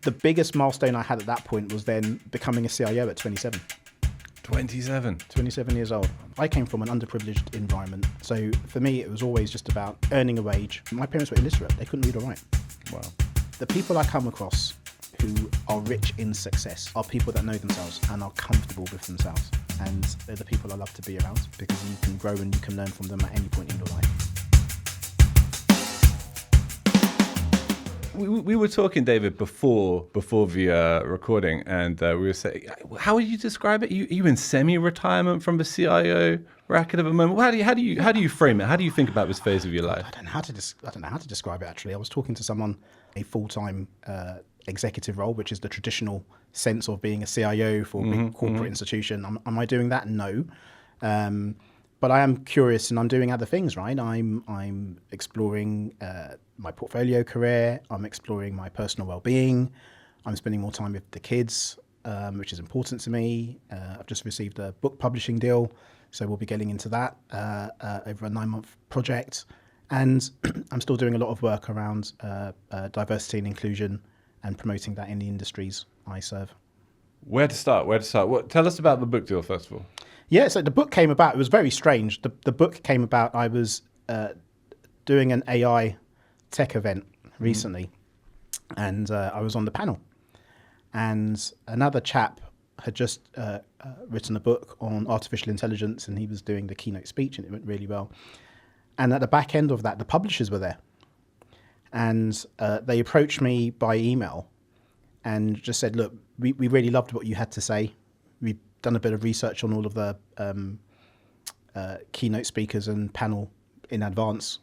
The biggest milestone I had at that point was then becoming a CIO at 27. 27 years old. I came from an underprivileged environment. So for me, it was always just about earning a wage. My parents were illiterate. They couldn't read or write. Wow. The people I come across who are rich in success are people that know themselves and are comfortable with themselves. And they're the people I love to be around because you can grow and you can learn from them at any point in your life. We were talking, David, before the recording, and we were saying, how would you describe it? You in semi-retirement from the CIO racket at the moment? How do you frame it? How do you think about this phase of your life? I don't know how to describe it. Actually, I was talking to someone, a full-time executive role, which is the traditional sense of being a CIO for a big corporate institution. Am I doing that? No. But I am curious, and I'm doing other things, right? I'm exploring my portfolio career. I'm exploring my personal well-being. I'm spending more time with the kids, which is important to me. I've just received a book publishing deal, so we'll be getting into that over a 9-month project. And I'm still doing a lot of work around diversity and inclusion and promoting that in the industries I serve. Where to start? Tell us about the book deal, first of all. Yeah, so the book came about, it was very strange. The book came about, I was doing an AI tech event recently, and I was on the panel. And another chap had just written a book on artificial intelligence, and he was doing the keynote speech, and it went really well. And at the back end of that, the publishers were there. And they approached me by email and just said, look, we really loved what you had to say. We've done a bit of research on all of the keynote speakers and panel in advance.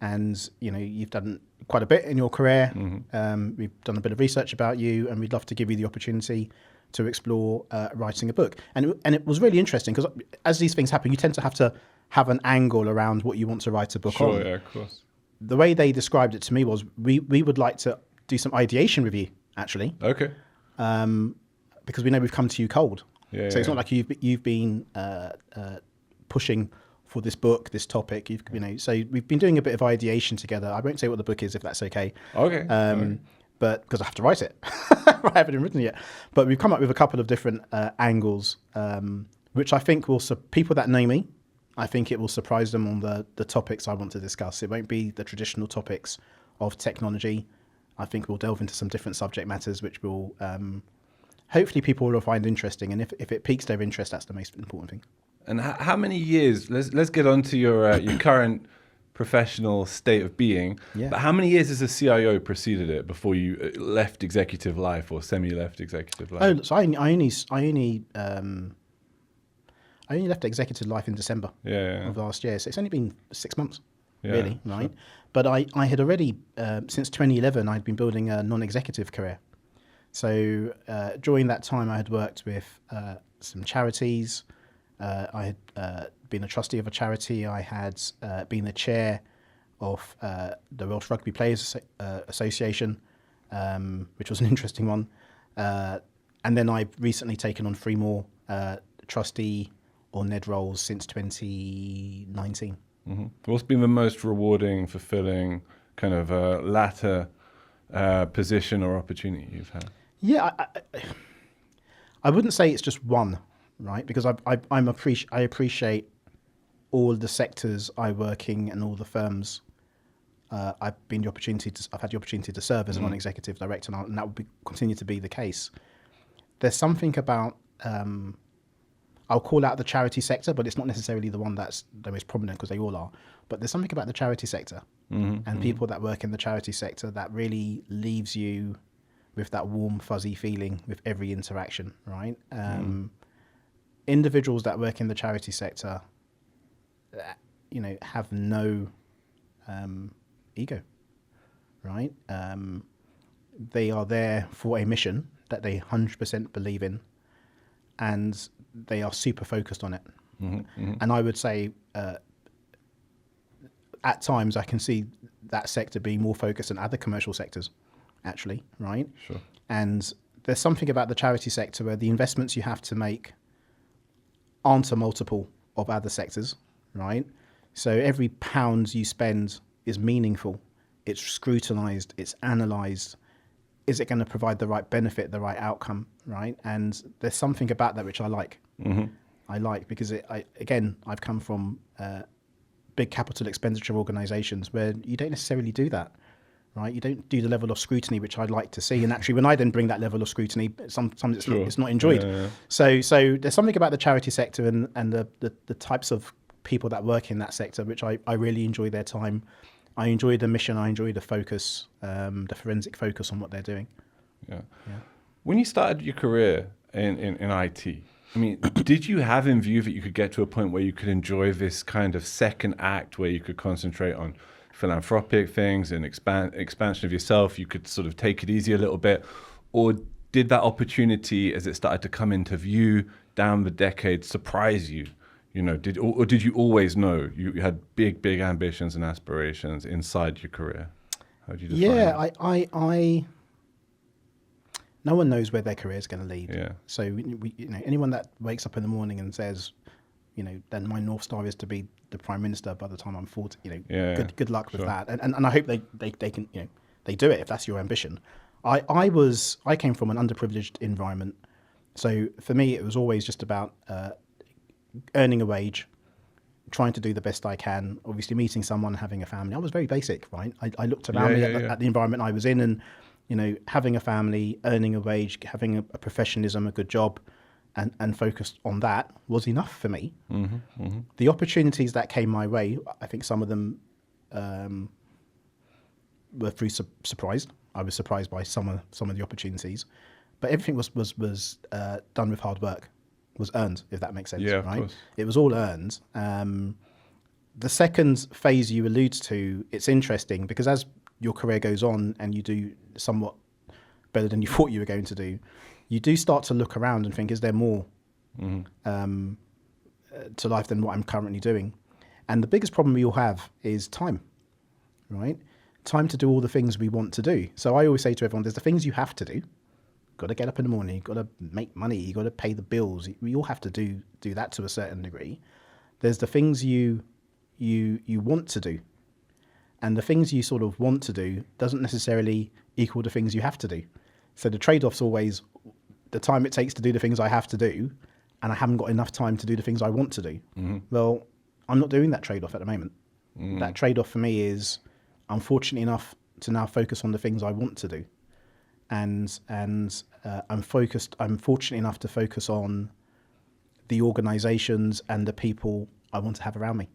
And, you've done quite a bit in your career. We've done a bit of research about you, and we'd love to give you the opportunity to explore writing a book. And it was really interesting because as these things happen, you tend to have an angle around what you want to write a book on. Sure, yeah, of course. The way they described it to me was we would like to do some ideation with you, actually. Okay. Because we know we've come to you cold. Yeah, so it's not like you've been pushing for this book, this topic. So we've been doing a bit of ideation together. I won't say what the book is, if that's okay. Okay. But because I have to write it, I haven't even written it yet. But we've come up with a couple of different angles, which I think people that know me, I think it will surprise them on the topics I want to discuss. It won't be the traditional topics of technology. I think we'll delve into some different subject matters, which will hopefully people will find interesting. And if it piques their interest, that's the most important thing. And how many years? Let's get on to your current professional state of being. Yeah. But how many years as a CIO preceded it before you left executive life or semi-left executive life? Oh, so I only left executive life in December of last year. So it's only been 6 months, really, right? Sure. But I had already, since 2011, I'd been building a non-executive career. So during that time, I had worked with some charities. I had been a trustee of a charity. I had been the chair of the Welsh Rugby Players Association, which was an interesting one. And then I've recently taken on 3 more trustee or NED roles since 2019. Mm-hmm. What's been the most rewarding, fulfilling kind of latter position or opportunity you've had? Yeah, I wouldn't say it's just one, right? Because I appreciate all the sectors I work in and all the firms I've had the opportunity to serve as a non-executive director, and that will continue to be the case. There's something about I'll call out the charity sector, but it's not necessarily the one that's the most prominent because they all are. But there's something about the charity sector and people that work in the charity sector that really leaves you with that warm, fuzzy feeling with every interaction, right? Individuals that work in the charity sector, have no ego, right? They are there for a mission that they 100% believe in, and they are super focused on it. And I would say at times I can see that sector being more focused than other commercial sectors, actually, right? Sure. And there's something about the charity sector where the investments you have to make aren't a multiple of other sectors, right? So every pound you spend is meaningful. It's scrutinized, it's analyzed, is it going to provide the right benefit, the right outcome, right? And there's something about that which I like. I like because I've come from big capital expenditure organizations where you don't necessarily do that, right? You don't do the level of scrutiny which I'd like to see. And actually, when I then bring that level of scrutiny, sometimes it's not enjoyed. Yeah. So there's something about the charity sector and the types of people that work in that sector, which I really enjoy their time. I enjoy the mission. I enjoy the focus, the forensic focus on what they're doing. Yeah. When you started your career in IT, I mean, did you have in view that you could get to a point where you could enjoy this kind of second act where you could concentrate on philanthropic things and expansion of yourself? You could sort of take it easy a little bit, or did that opportunity, as it started to come into view down the decades, surprise you? You know, did you always know you had big ambitions and aspirations inside your career? How do you define it? I no one knows where their career is going to lead. Yeah. So anyone that wakes up in the morning and says, then my North Star is to be the Prime Minister by the time I'm 40, good luck with that. And I hope they can, they do it if that's your ambition. I came from an underprivileged environment. So for me, it was always just about earning a wage, trying to do the best I can, obviously meeting someone, having a family. I was very basic, right? I looked around me at the environment I was in, and, having a family, earning a wage, having a professionalism, a good job, and focused on that was enough for me. The opportunities that came my way, I think some of them were through surprise. I was surprised by some of the opportunities, but everything was done with hard work. Was earned, if that makes sense, yeah, right? Of course. It was all earned. The second phase you allude to, it's interesting because as your career goes on and you do somewhat better than you thought you were going to do, you do start to look around and think, is there more to life than what I'm currently doing? And the biggest problem we all have is time, right? Time to do all the things we want to do. So I always say to everyone, there's the things you have to do. Got to get up in the morning, you've got to make money, you've got to pay the bills. We all have to do that to a certain degree. There's the things you want to do. And the things you sort of want to do doesn't necessarily equal the things you have to do. So the trade-off's always the time it takes to do the things I have to do, and I haven't got enough time to do the things I want to do. Well, I'm not doing that trade-off at the moment. That trade-off for me is I'm fortunate enough to now focus on the things I want to do. And I'm fortunate enough to focus on the organizations and the people I want to have around me,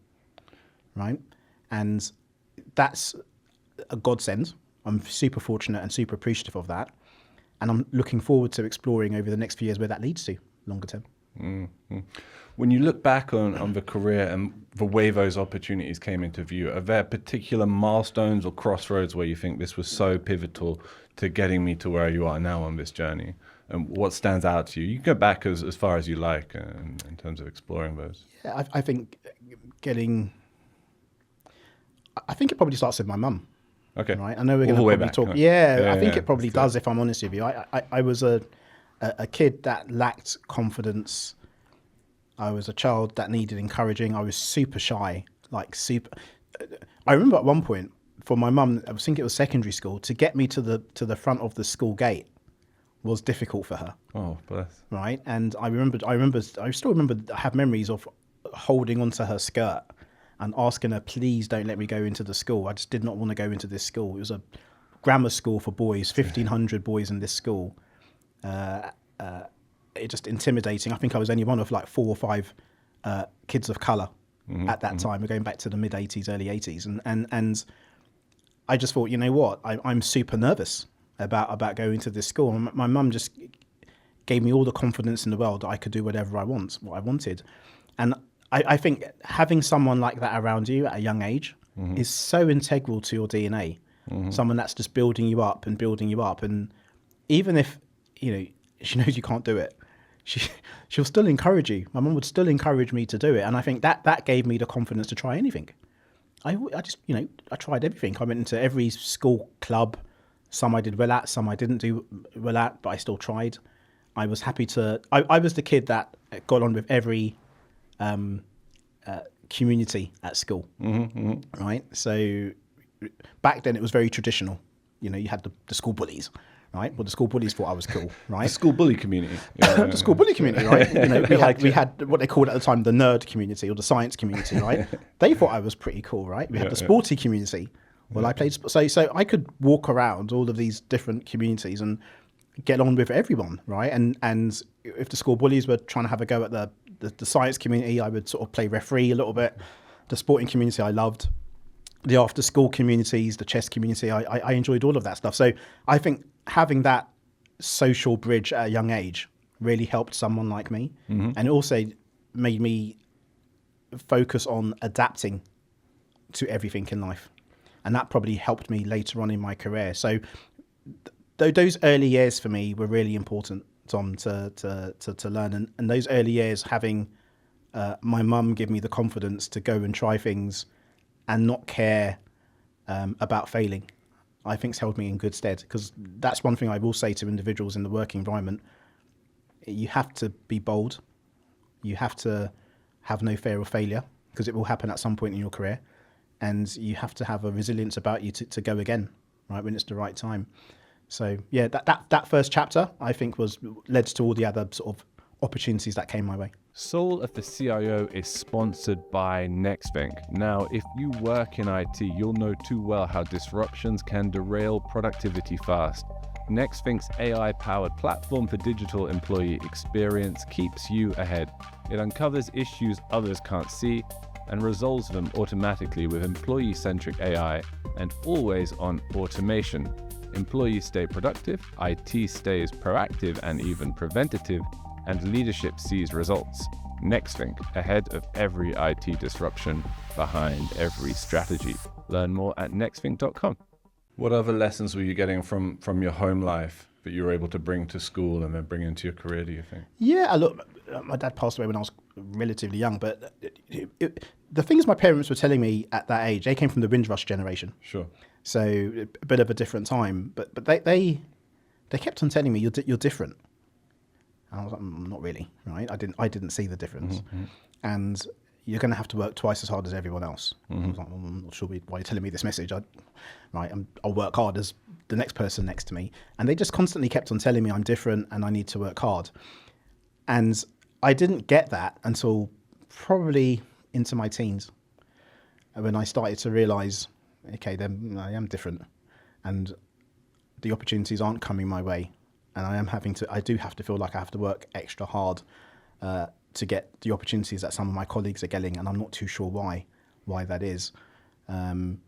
right? And that's a godsend. I'm super fortunate and super appreciative of that. And I'm looking forward to exploring over the next few years where that leads to longer term. When you look back on the career and the way those opportunities came into view, are there particular milestones or crossroads where you think this was so pivotal to getting me to where you are now on this journey? And what stands out to you? You can go back as far as you like in terms of exploring those. Yeah, I think it probably starts with my mum. Okay. Right. I know we're going to probably talk. Right? Yeah, I think it probably does, if I'm honest with you. I was a kid that lacked confidence. I was a child that needed encouraging. I was super shy, I remember at one point for my mum, I think it was secondary school, to get me to the front of the school gate was difficult for her. Oh, bless. Right. And I still remember, I have memories of holding onto her skirt and asking her, please don't let me go into the school. I just did not want to go into this school. It was a grammar school for boys, 1,500 boys in this school. It just intimidating. I think I was only one of 4 or 5 kids of colour at that time. We're going back to the mid 80s, early 80s. And I just thought, you know what, I'm super nervous about going to this school. And my mum just gave me all the confidence in the world that I could do whatever I wanted. And I think having someone like that around you at a young age is so integral to your DNA. Someone that's just building you up. And even if, she knows you can't do it, she'll still encourage you. My mum would still encourage me to do it. And I think that gave me the confidence to try anything. I just, I tried everything. I went into every school club. Some I did well at, some I didn't do well at, but I still tried. I was happy to, I was the kid that got on with every community at school, right? So back then it was very traditional. You had the school bullies, right? Well, the school bullies thought I was cool, The right? school bully community. The school bully community, right? We had what they called at the time the nerd community or the science community, right? They thought I was pretty cool, right? We had the sporty community. Well, I played so I could walk around all of these different communities and get on with everyone, right? And if the school bullies were trying to have a go at the science community, I would sort of play referee a little bit. The sporting community I loved. The after school communities, the chess community, I enjoyed all of that stuff. So I think having that social bridge at a young age really helped someone like me. And it also made me focus on adapting to everything in life. And that probably helped me later on in my career. So those early years for me were really important, Tom, to learn. And those early years, having my mum give me the confidence to go and try things and not care about failing, I think has held me in good stead. Because that's one thing I will say to individuals in the work environment. You have to be bold. You have to have no fear of failure, because it will happen at some point in your career. And you have to have a resilience about you to go again, right, when it's the right time. So, yeah, that first chapter, I think, led to all the other sort of opportunities that came my way. Soul of the CIO is sponsored by Nextvink. Now, if you work in IT, you'll know too well how disruptions can derail productivity fast. Nextvink's AI-powered platform for digital employee experience keeps you ahead. It uncovers issues others can't see and resolves them automatically with employee-centric AI and always-on automation. Employees stay productive, IT stays proactive and even preventative, and leadership sees results. Nextvink, ahead of every IT disruption, behind every strategy. Learn more at nextvink.com. What other lessons were you getting from your home life that you were able to bring to school and then bring into your career, do you think? Yeah, look, my dad passed away when I was relatively young, but the things my parents were telling me at that age, they came from the Windrush generation. Sure. So a bit of a different time, but they kept on telling me you're different. And I was like, not really, right? I didn't see the difference, and you're going to have to work twice as hard as everyone else. I was like, well, I'm not sure why you're telling me this message. I'll work hard as the next person next to me, and they just constantly kept on telling me I'm different and I need to work hard, and I didn't get that until probably into my teens, when I started to realise, okay, then I am different, and the opportunities aren't coming my way. And I do have to feel like I have to work extra hard to get the opportunities that some of my colleagues are getting, and I'm not too sure why that is. And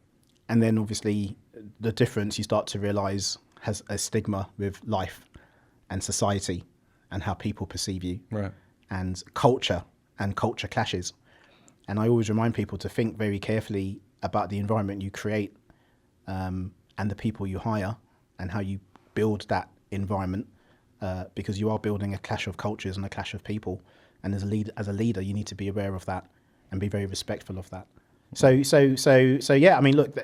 then obviously the difference you start to realise has a stigma with life and society and how people perceive you, Right. and culture clashes. And I always remind people to think very carefully about the environment you create and the people you hire and how you build that environment, because you are building a clash of cultures and a clash of people, and as a leader you need to be aware of that and be very respectful of that. So yeah, I mean, look,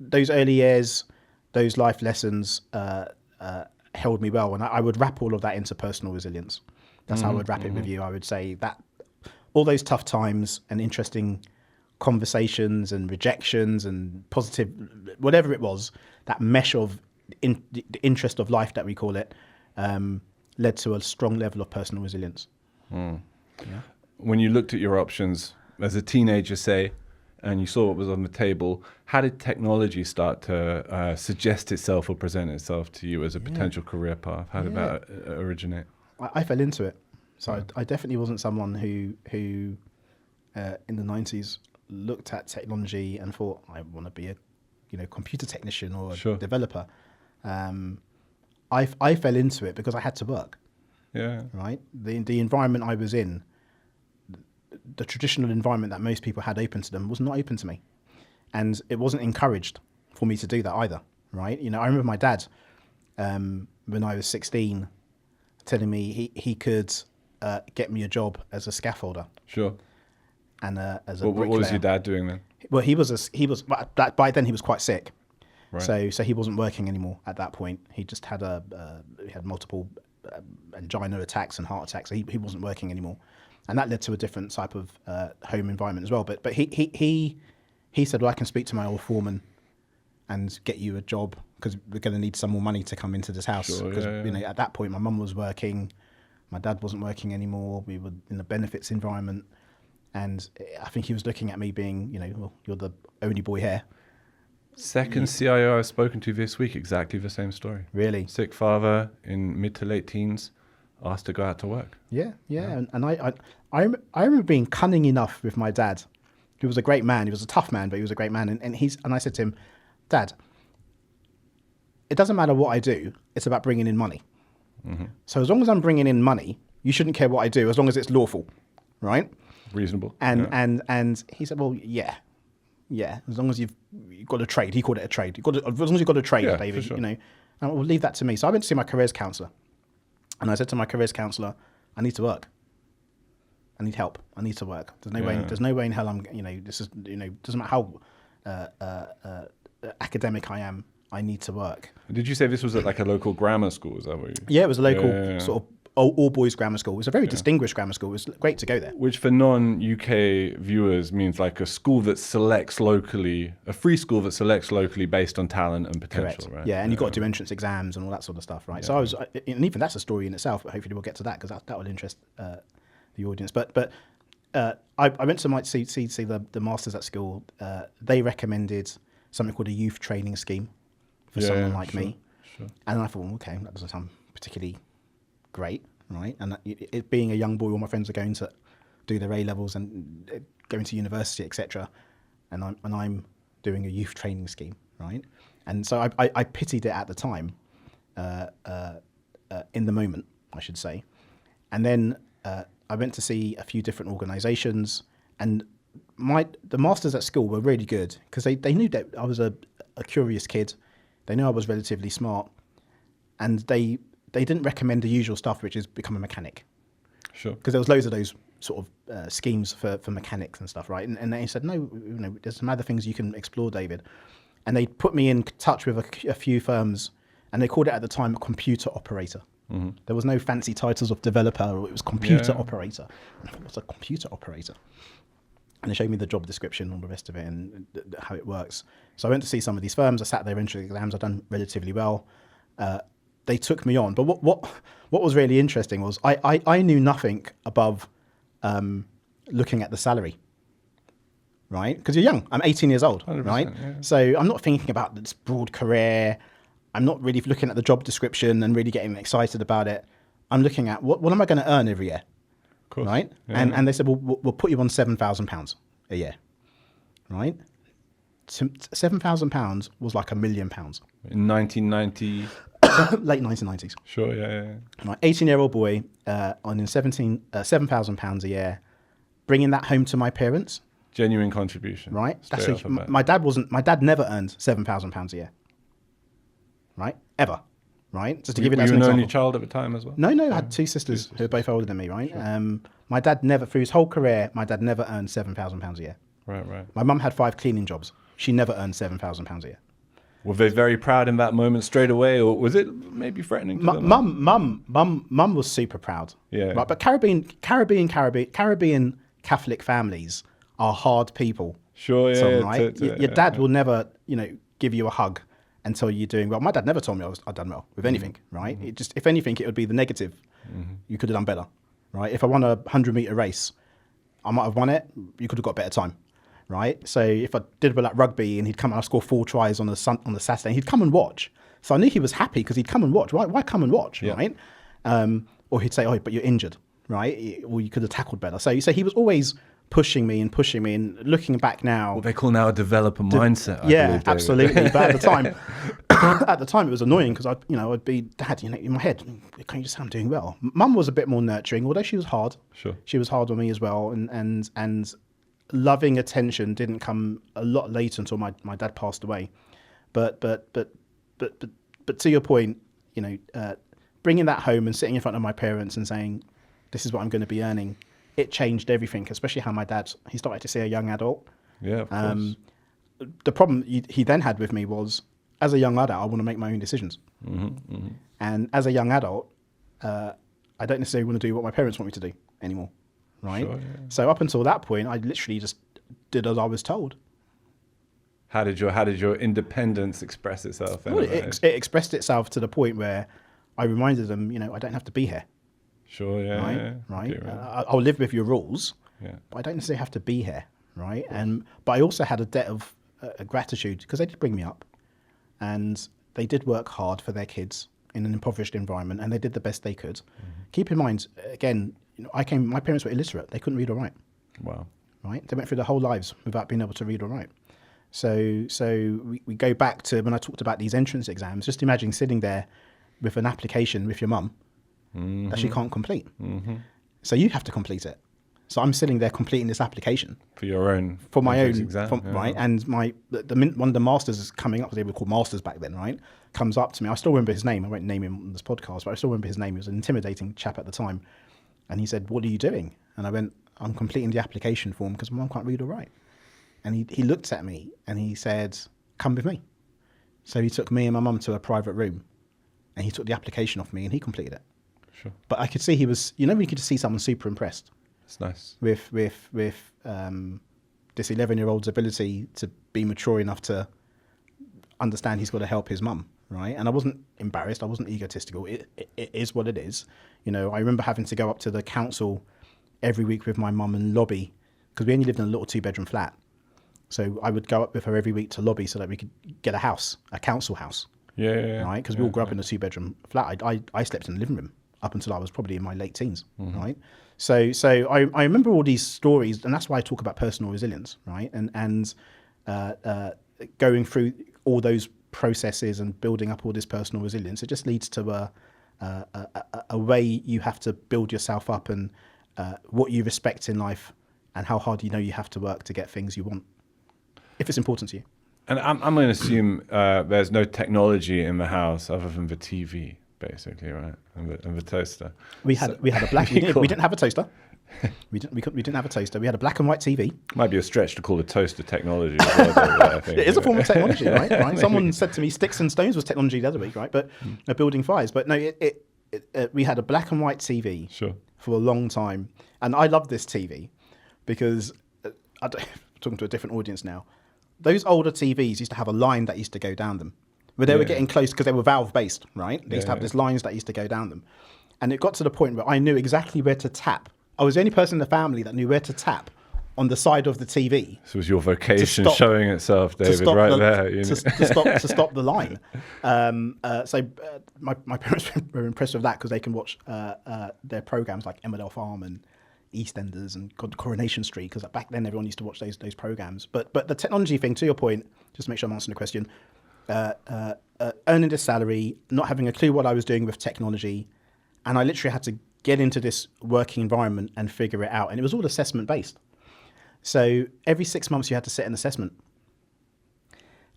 those early years, those life lessons held me well, and I would wrap all of that into personal resilience. That's how I would wrap it with you. I would say that all those tough times and interesting conversations and rejections and positive, whatever it was, that mesh of the interest of life that we call it, led to a strong level of personal resilience. Yeah. When you looked at your options as a teenager, say, and you saw what was on the table, how did technology start to suggest itself or present itself to you as a potential career path? How did that originate? I fell into it. So I definitely wasn't someone who in the 90s looked at technology and thought, I want to be a computer technician or a developer. I fell into it because I had to work. Yeah. Right. The environment I was in, the traditional environment that most people had open to them, was not open to me, and it wasn't encouraged for me to do that either. Right. I remember my dad, when I was 16, telling me he could get me a job as a scaffolder. Sure. And as a bricklayer. What was your dad doing then? Well, he was by then he was quite sick. Right. So he wasn't working anymore at that point. He just had he had multiple angina attacks and heart attacks. So he wasn't working anymore, and that led to a different type of home environment as well. But he said, well, I can speak to my old foreman and get you a job because we're going to need some more money to come into this house. Sure, Because yeah. you know, at that point, my mum was working, my dad wasn't working anymore. We were in the benefits environment, and I think he was looking at me being, you know, well, you're the only boy here. Second CIO I've spoken to this week, exactly the same story. Really? Sick father in mid to late teens, asked to go out to work. Yeah. And I remember being cunning enough with my dad. He was a great man. He was a tough man, but he was a great man. And I said to him, Dad, it doesn't matter what I do. It's about bringing in money. Mm-hmm. So as long as I'm bringing in money, you shouldn't care what I do, as long as it's lawful, right? Reasonable. And he said, well, yeah, as long as you've got a trade. He called it a trade. As long as you've got a trade, Yeah, David, for sure. you know, and we'll leave that to me. So I went to see my careers counsellor, and I said to my careers counsellor, I need to work. I need help. I need to work. There's no way in hell I'm, you know, this is, you know, doesn't matter how academic I am, I need to work. Did you say this was at like a local grammar school? Is that what you? Yeah, it was a local Yeah. sort of all boys grammar school. It was a very distinguished grammar school. It was great to go there. Which for non-UK viewers means like a school that selects locally, a free school that selects locally based on talent and potential, Correct. right? Yeah, and you've got to do entrance exams and all that sort of stuff, right? So I was, and even that's a story in itself, but hopefully we'll get to that because that will interest the audience. But I went to see the masters at school. They recommended something called a youth training scheme for someone like me. Sure. And I thought, well, okay, that doesn't sound particularly great, right? And it being a young boy, all my friends are going to do their A-levels and going to university, etc. And I'm doing a youth training scheme, right? And so I pitied it at the time, in the moment, I should say. And then I went to see a few different organisations, and the masters at school were really good because they knew that I was a curious kid. They knew I was relatively smart, and they didn't recommend the usual stuff, which is become a mechanic. Sure. Because there was loads of those sort of schemes for mechanics and stuff, right? And they said, no, you know, there's some other things you can explore, David. And they put me in touch with a few firms, and they called it at the time a computer operator. Mm-hmm. There was no fancy titles of developer, or it was computer operator. And I thought, what's a computer operator? And they showed me the job description and all the rest of it and how it works. So I went to see some of these firms. I sat there entrance exams. I've done relatively well. They took me on. But what was really interesting was I knew nothing above looking at the salary, right? Because you're young. I'm 18 years old, right? Yeah. So I'm not thinking about this broad career. I'm not really looking at the job description and really getting excited about it. I'm looking at what am I going to earn every year? Of course. Right? Yeah. And they said, well, we'll put you on £7,000 a year, right? £7,000 was like £1 million. In 1990. Late 1990s. Sure, yeah. Right, 18-year-old boy on £7,000 a year, bringing that home to my parents, Genuine contribution. right? Straight off the bat. My dad never earned £7,000 a year, right? Ever, right? Just to give you that as Were an you an only example. child at the time as well? No, I had two sisters who are both older than me, right? Sure. My dad never, through his whole career, my dad never earned £7,000 a year. Right. My mum had 5 cleaning jobs. She never earned £7,000 a year. Were they very proud in that moment straight away, or was it maybe threatening to them? Mum was super proud. Yeah. Right, but Caribbean Catholic families are hard people. Sure, yeah. Right? Your dad will never, give you a hug until you're doing well. My dad never told me I'd done well with anything, right? It just, if anything, it would be the negative. You could have done better, right? If I won a 100-meter race, I might have won it. You could have got better time, right? So if I did well at rugby and he'd come and I score 4 tries on the Saturday, he'd come and watch. So I knew he was happy because he'd come and watch. Why come and watch, right? Or he'd say, oh, but you're injured, right? Or you could have tackled better. So he was always pushing me and looking back now. What they call now a developer mindset. I Yeah, believe, David. absolutely. But at the time, it was annoying because I'd be, Dad, in my head, can you just say I'm doing well? Mum was a bit more nurturing, although she was hard. Sure. She was hard on me as well, and loving attention didn't come a lot later until my dad passed away. But to your point, bringing that home and sitting in front of my parents and saying, this is what I'm going to be earning. It changed everything, especially how my dad, he started to see a young adult. Yeah, of course. The problem he then had with me was, as a young adult, I want to make my own decisions. And as a young adult, I don't necessarily want to do what my parents want me to do anymore, right? Sure, yeah. So up until that point, I literally just did as I was told. How did your independence express itself? Well, it expressed itself to the point where I reminded them, I don't have to be here. Sure, yeah, Right, yeah. right. Okay, I'll live with your rules, yeah. but I don't necessarily have to be here, right? But I also had a debt of gratitude because they did bring me up, and they did work hard for their kids in an impoverished environment, and they did the best they could. Keep in mind, again, my parents were illiterate; they couldn't read or write. Wow. Right, they went through their whole lives without being able to read or write. So we go back to when I talked about these entrance exams. Just imagine sitting there with an application with your mum that she can't complete. So you have to complete it. So I'm sitting there completing this application For your own. for my own exam. right. And one of the masters is coming up. They were called masters back then, right? Comes up to me. I still remember his name. I won't name him on this podcast, but I still remember his name. He was an intimidating chap at the time, and he said, "What are you doing?" And I went, "I'm completing the application form because my mum can't read or write." And he looked at me and he said, "Come with me." So he took me and my mum to a private room, and he took the application off me and he completed it. Sure. But I could see he was, when you could just see someone super impressed It's nice. with this 11-year-old's ability to be mature enough to understand he's got to help his mum, right? And I wasn't embarrassed. I wasn't egotistical. It is what it is. I remember having to go up to the council every week with my mum and lobby, because we only lived in a little 2-bedroom flat. So I would go up with her every week to lobby so that we could get a council house. Yeah. Right? Because we all grew up in a 2-bedroom flat. I slept in the living room up until I was probably in my late teens, right? So I remember all these stories, and that's why I talk about personal resilience, right? And going through all those processes and building up all this personal resilience, it just leads to a way you have to build yourself up, and what you respect in life, and how hard you have to work to get things you want, if it's important to you. And I'm going to assume there's no technology in the house other than the TV, basically, right? And the toaster. We had a black. We didn't have a toaster. We didn't have a toaster. We had a black and white TV. Might be a stretch to call the toaster technology. As well, though, I think. It is a form of technology, right? Someone said to me, sticks and stones was technology the other week, right? But building fires. But no, we had a black and white TV for a long time, and I love this TV because I'm talking to a different audience now. Those older TVs used to have a line that used to go down them, where they were getting close because they were valve based, right? They used to have these lines that used to go down them, and it got to the point where I knew exactly where to tap. I was the only person in the family that knew where to tap on the side of the TV. This was your vocation showing itself, David, there. To stop the line. So my parents were impressed with that because they can watch their programs like Emmerdale Farm and EastEnders and Coronation Street, because back then everyone used to watch those programs. But the technology thing, to your point, just to make sure I'm answering the question, earning this salary, not having a clue what I was doing with technology, and I literally had to get into this working environment and figure it out. And it was all assessment based. So every 6 months you had to set an assessment.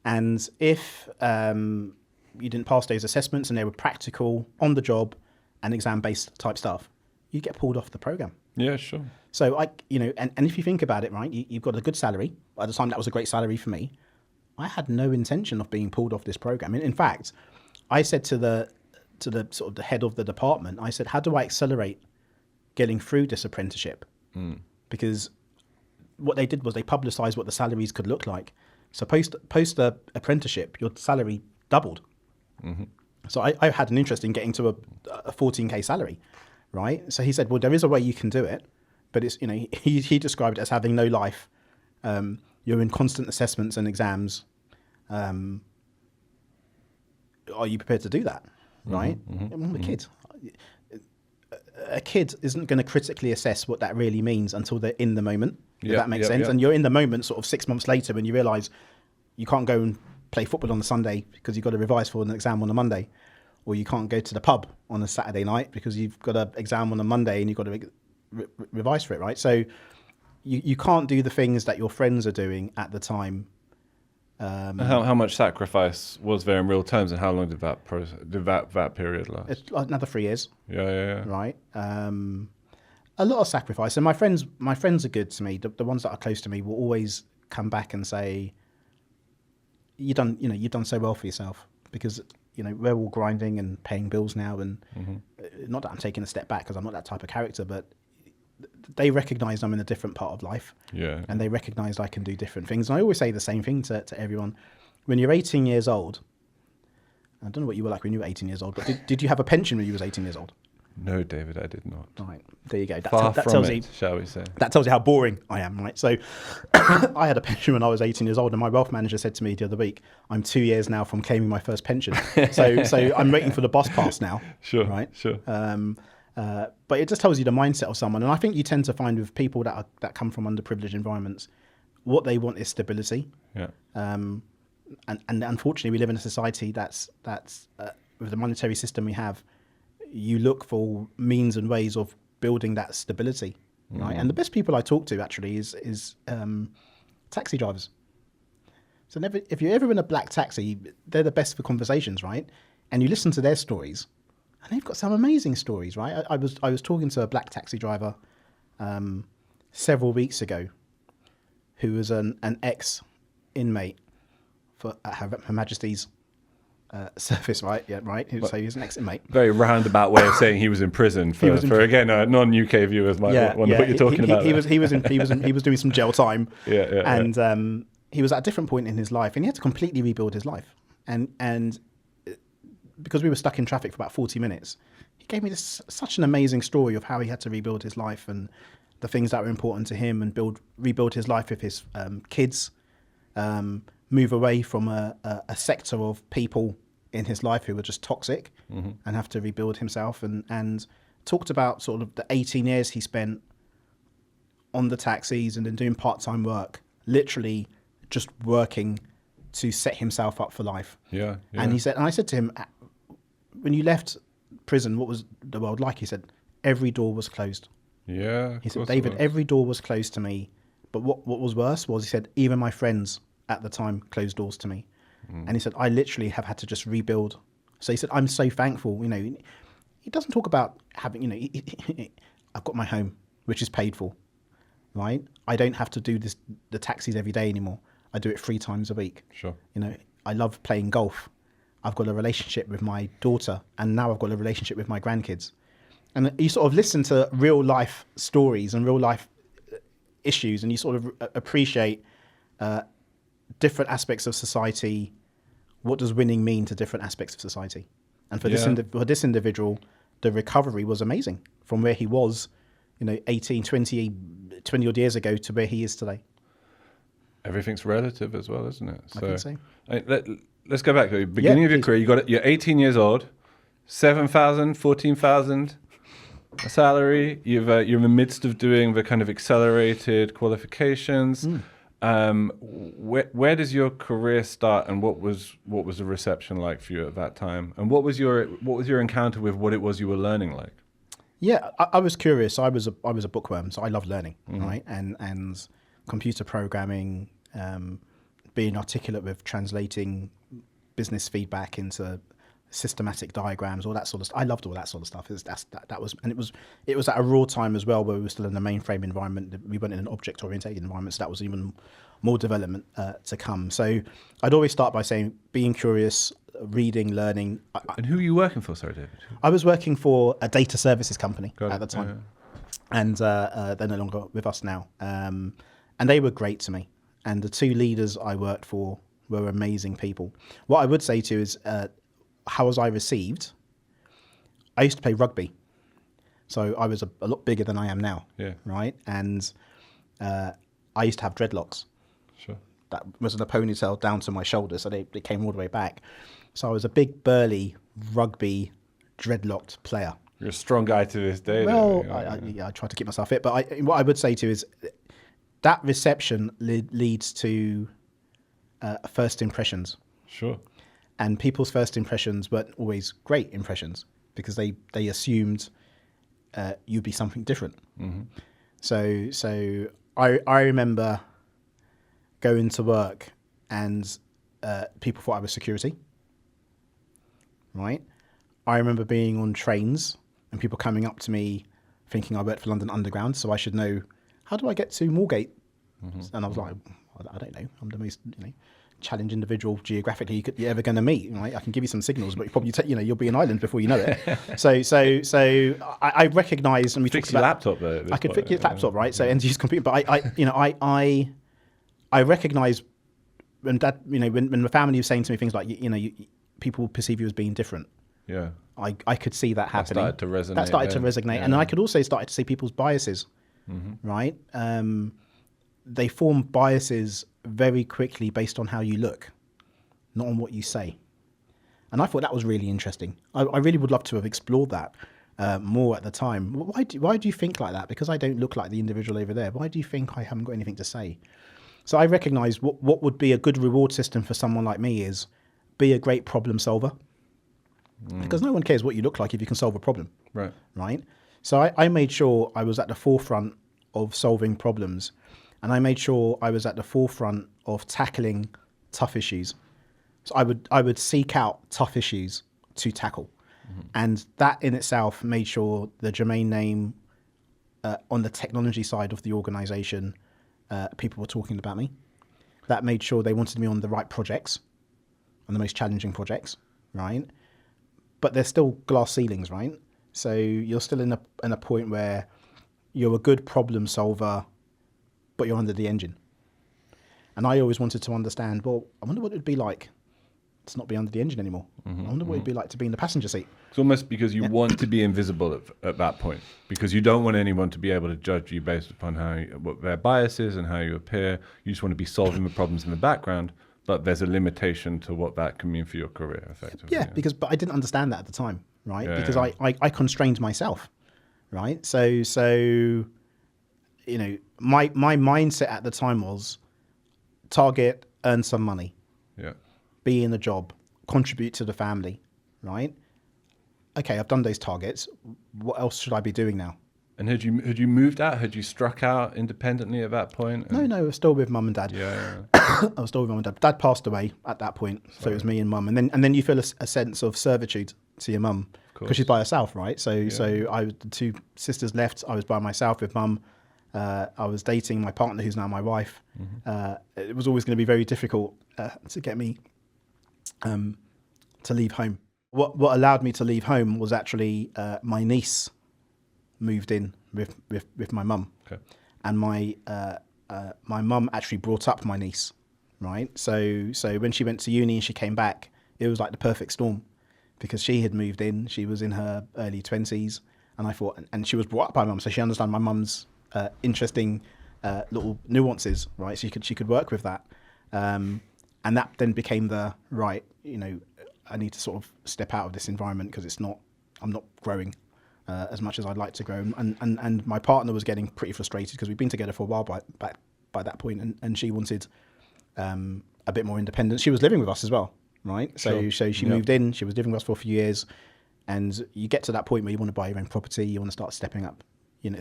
And if you didn't pass those assessments and they were practical, on the job and exam based type stuff, you get pulled off the program. Yeah, sure. So and if you think about it, right, you've got a good salary. At the time, that was a great salary for me. I had no intention of being pulled off this program. In fact, I said to the sort of the head of the department, I said, how do I accelerate getting through this apprenticeship? Because what they did was they publicized what the salaries could look like. So post the apprenticeship, your salary doubled. So I had an interest in getting to a 14K salary, right? So he said, well, there is a way you can do it, but it's, he described it as having no life. You're in constant assessments and exams. Are you prepared to do that? Right? I'm a kid. A kid isn't going to critically assess what that really means until they're in the moment, if that makes sense. And you're in the moment sort of 6 months later when you realise you can't go and play football on a Sunday because you've got to revise for an exam on a Monday, or you can't go to the pub on a Saturday night because you've got an exam on a Monday and you've got to revise for it, right? So you can't do the things that your friends are doing at the time. How much sacrifice was there in real terms, and how long did that period last? It's another 3 years. Yeah. Right. A lot of sacrifice, and my friends are good to me. The ones that are close to me will always come back and say, you've done so well for yourself, because we're all grinding and paying bills now, and not that I'm taking a step back because I'm not that type of character, but they recognise I'm in a different part of life. Yeah. And they recognise I can do different things. And I always say the same thing to everyone. When you're 18 years old, I don't know what you were like when you were 18 years old, but did you have a pension when you was 18 years old? No, David, I did not. Right, there you go. Far That from tells it, you, shall we say. that tells you how boring I am, right? So I had a pension when I was 18 years old, and my wealth manager said to me the other week, I'm 2 years now from claiming my first pension. So I'm waiting for the bus pass now. Sure, right? sure. But it just tells you the mindset of someone. And I think you tend to find with people that come from underprivileged environments, what they want is stability. Yeah. And unfortunately, we live in a society that's with the monetary system we have, you look for means and ways of building that stability, right? And the best people I talk to actually is taxi drivers. So if you're ever in a black taxi, they're the best for conversations, right? And you listen to their stories, and they've got some amazing stories, right? I was talking to a black taxi driver several weeks ago, who was an ex-inmate for Her Majesty's service, right? Yeah, right. So he was an ex-inmate. Very roundabout way of saying he was in prison for again, non-UK viewers might wonder what you're talking about. He was doing some jail time. And he was at a different point in his life, and he had to completely rebuild his life. And because we were stuck in traffic for about 40 minutes, he gave me such an amazing story of how he had to rebuild his life and the things that were important to him, and rebuild his life with his kids, move away from a sector of people in his life who were just toxic, and have to rebuild himself, and talked about sort of the 18 years he spent on the taxis and then doing part-time work, literally just working to set himself up for life. Yeah. And I said to him, when you left prison, what was the world like? He said, every door was closed. Yeah. He said, David, every door was closed to me. But what was worse was, he said, even my friends at the time closed doors to me. And he said, I literally have had to just rebuild. So he said, I'm so thankful. You know, he doesn't talk about having, you know, I've got my home, which is paid for, right? I don't have to do the taxis every day anymore. I do it 3 times a week. Sure. You know, I love playing golf. I've got a relationship with my daughter, and now I've got a relationship with my grandkids. And you sort of listen to real life stories and real life issues, and you sort of appreciate different aspects of society. What does winning mean to different aspects of society? And for this individual, the recovery was amazing from where he was, you know, 18, 20 odd years ago to where he is today. Everything's relative as well, isn't it? I think so. Let's go back to the beginning of your career. You're 18 years old, 7,000, 14,000 salary. You're in the midst of doing the kind of accelerated qualifications. Where does your career start, and what was the reception like for you at that time? And what was your encounter with what it was you were learning like? Yeah, I was curious. I was a bookworm, so I loved learning, right? And computer programming, being articulate with translating business feedback into systematic diagrams, all that sort of stuff. I loved all that sort of stuff. It was at a raw time as well, where we were still in a mainframe environment. We weren't in an object-oriented environment, so that was even more development to come. So I'd always start by saying being curious, reading, learning. And who were you working for, sorry, David? I was working for a data services company at the time, and they're no longer with us now. And they were great to me. And the 2 leaders I worked for were amazing people. What I would say to you is, how was I received? I used to play rugby, so I was a lot bigger than I am now. Yeah. Right. And I used to have dreadlocks. Sure. That wasn't a ponytail down to my shoulders, so they came all the way back. So I was a big, burly, rugby, dreadlocked player. You're a strong guy to this day. Well, I try to keep myself fit, but what I would say to you is that reception leads to first impressions. Sure. And people's first impressions weren't always great impressions, because they assumed you'd be something different. So I remember going to work and people thought I was security, right? I remember being on trains and people coming up to me thinking I worked for London Underground, so I should know, how do I get to Moorgate? And I was like, I don't know. I'm the most, challenge individual geographically you're ever going to meet. Right? I can give you some signals, but you probably you'll be an island before you know it. So I recognise, and we Fix talked your about laptop though. I could fix your laptop, right? So end use computer, but I recognise when Dad, when the family was saying to me things like people perceive you as being different. Yeah. I could see that happening. That started to resonate. Yeah. And then I could also start to see people's biases, right? They form biases very quickly based on how you look, not on what you say. And I thought that was really interesting. I really would love to have explored that more at the time. Why do you think like that? Because I don't look like the individual over there. Why do you think I haven't got anything to say? So I recognise what would be a good reward system for someone like me is be a great problem solver. Because no one cares what you look like if you can solve a problem. Right? So I made sure I was at the forefront of solving problems. And I made sure I was at the forefront of tackling tough issues. So I would seek out tough issues to tackle. And that in itself made sure the Germain name on the technology side of the organization, people were talking about me. That made sure they wanted me on the right projects, on the most challenging projects, right? But there's still glass ceilings, right? So you're still in a point where you're a good problem solver, but you're under the engine. And I always wanted to understand, well, I wonder what it would be like to not be under the engine anymore. I wonder what it'd be like to be in the passenger seat. It's almost because you want to be invisible at that point, because you don't want anyone to be able to judge you based upon what their bias is and how you appear. You just want to be solving the problems in the background, but there's a limitation to what that can mean for your career, effectively. But I didn't understand that at the time, right? Yeah, because yeah. I constrained myself, right? So my mindset at the time was target, earn some money, be in a job, contribute to the family, right? Okay, I've done those targets. What else should I be doing now? And had you moved out? Had you struck out independently at that point? No, I was still with mum and dad. I was still with mum and dad. Dad passed away at that point, so it was me and mum. And then you feel a sense of servitude to your mum because she's by herself, right? So the two sisters left. I was by myself with mum. I was dating my partner, who's now my wife. It was always going to be very difficult to get me to leave home. What allowed me to leave home was actually my niece moved in with my mum, and my mum actually brought up my niece, right? So when she went to uni and she came back, it was like the perfect storm, because she had moved in. She was in her early 20s, and I thought, and she was brought up by mum, so she understood my mum's interesting little nuances, right? So she could work with that, and that then became I need to sort of step out of this environment because I'm not growing as much as I'd like to grow, and my partner was getting pretty frustrated because we'd been together for a while by that point, and she wanted a bit more independence. She was living with us as well, right? So she moved in. She was living with us for a few years, and you get to that point where you want to buy your own property. You want to start stepping up. You've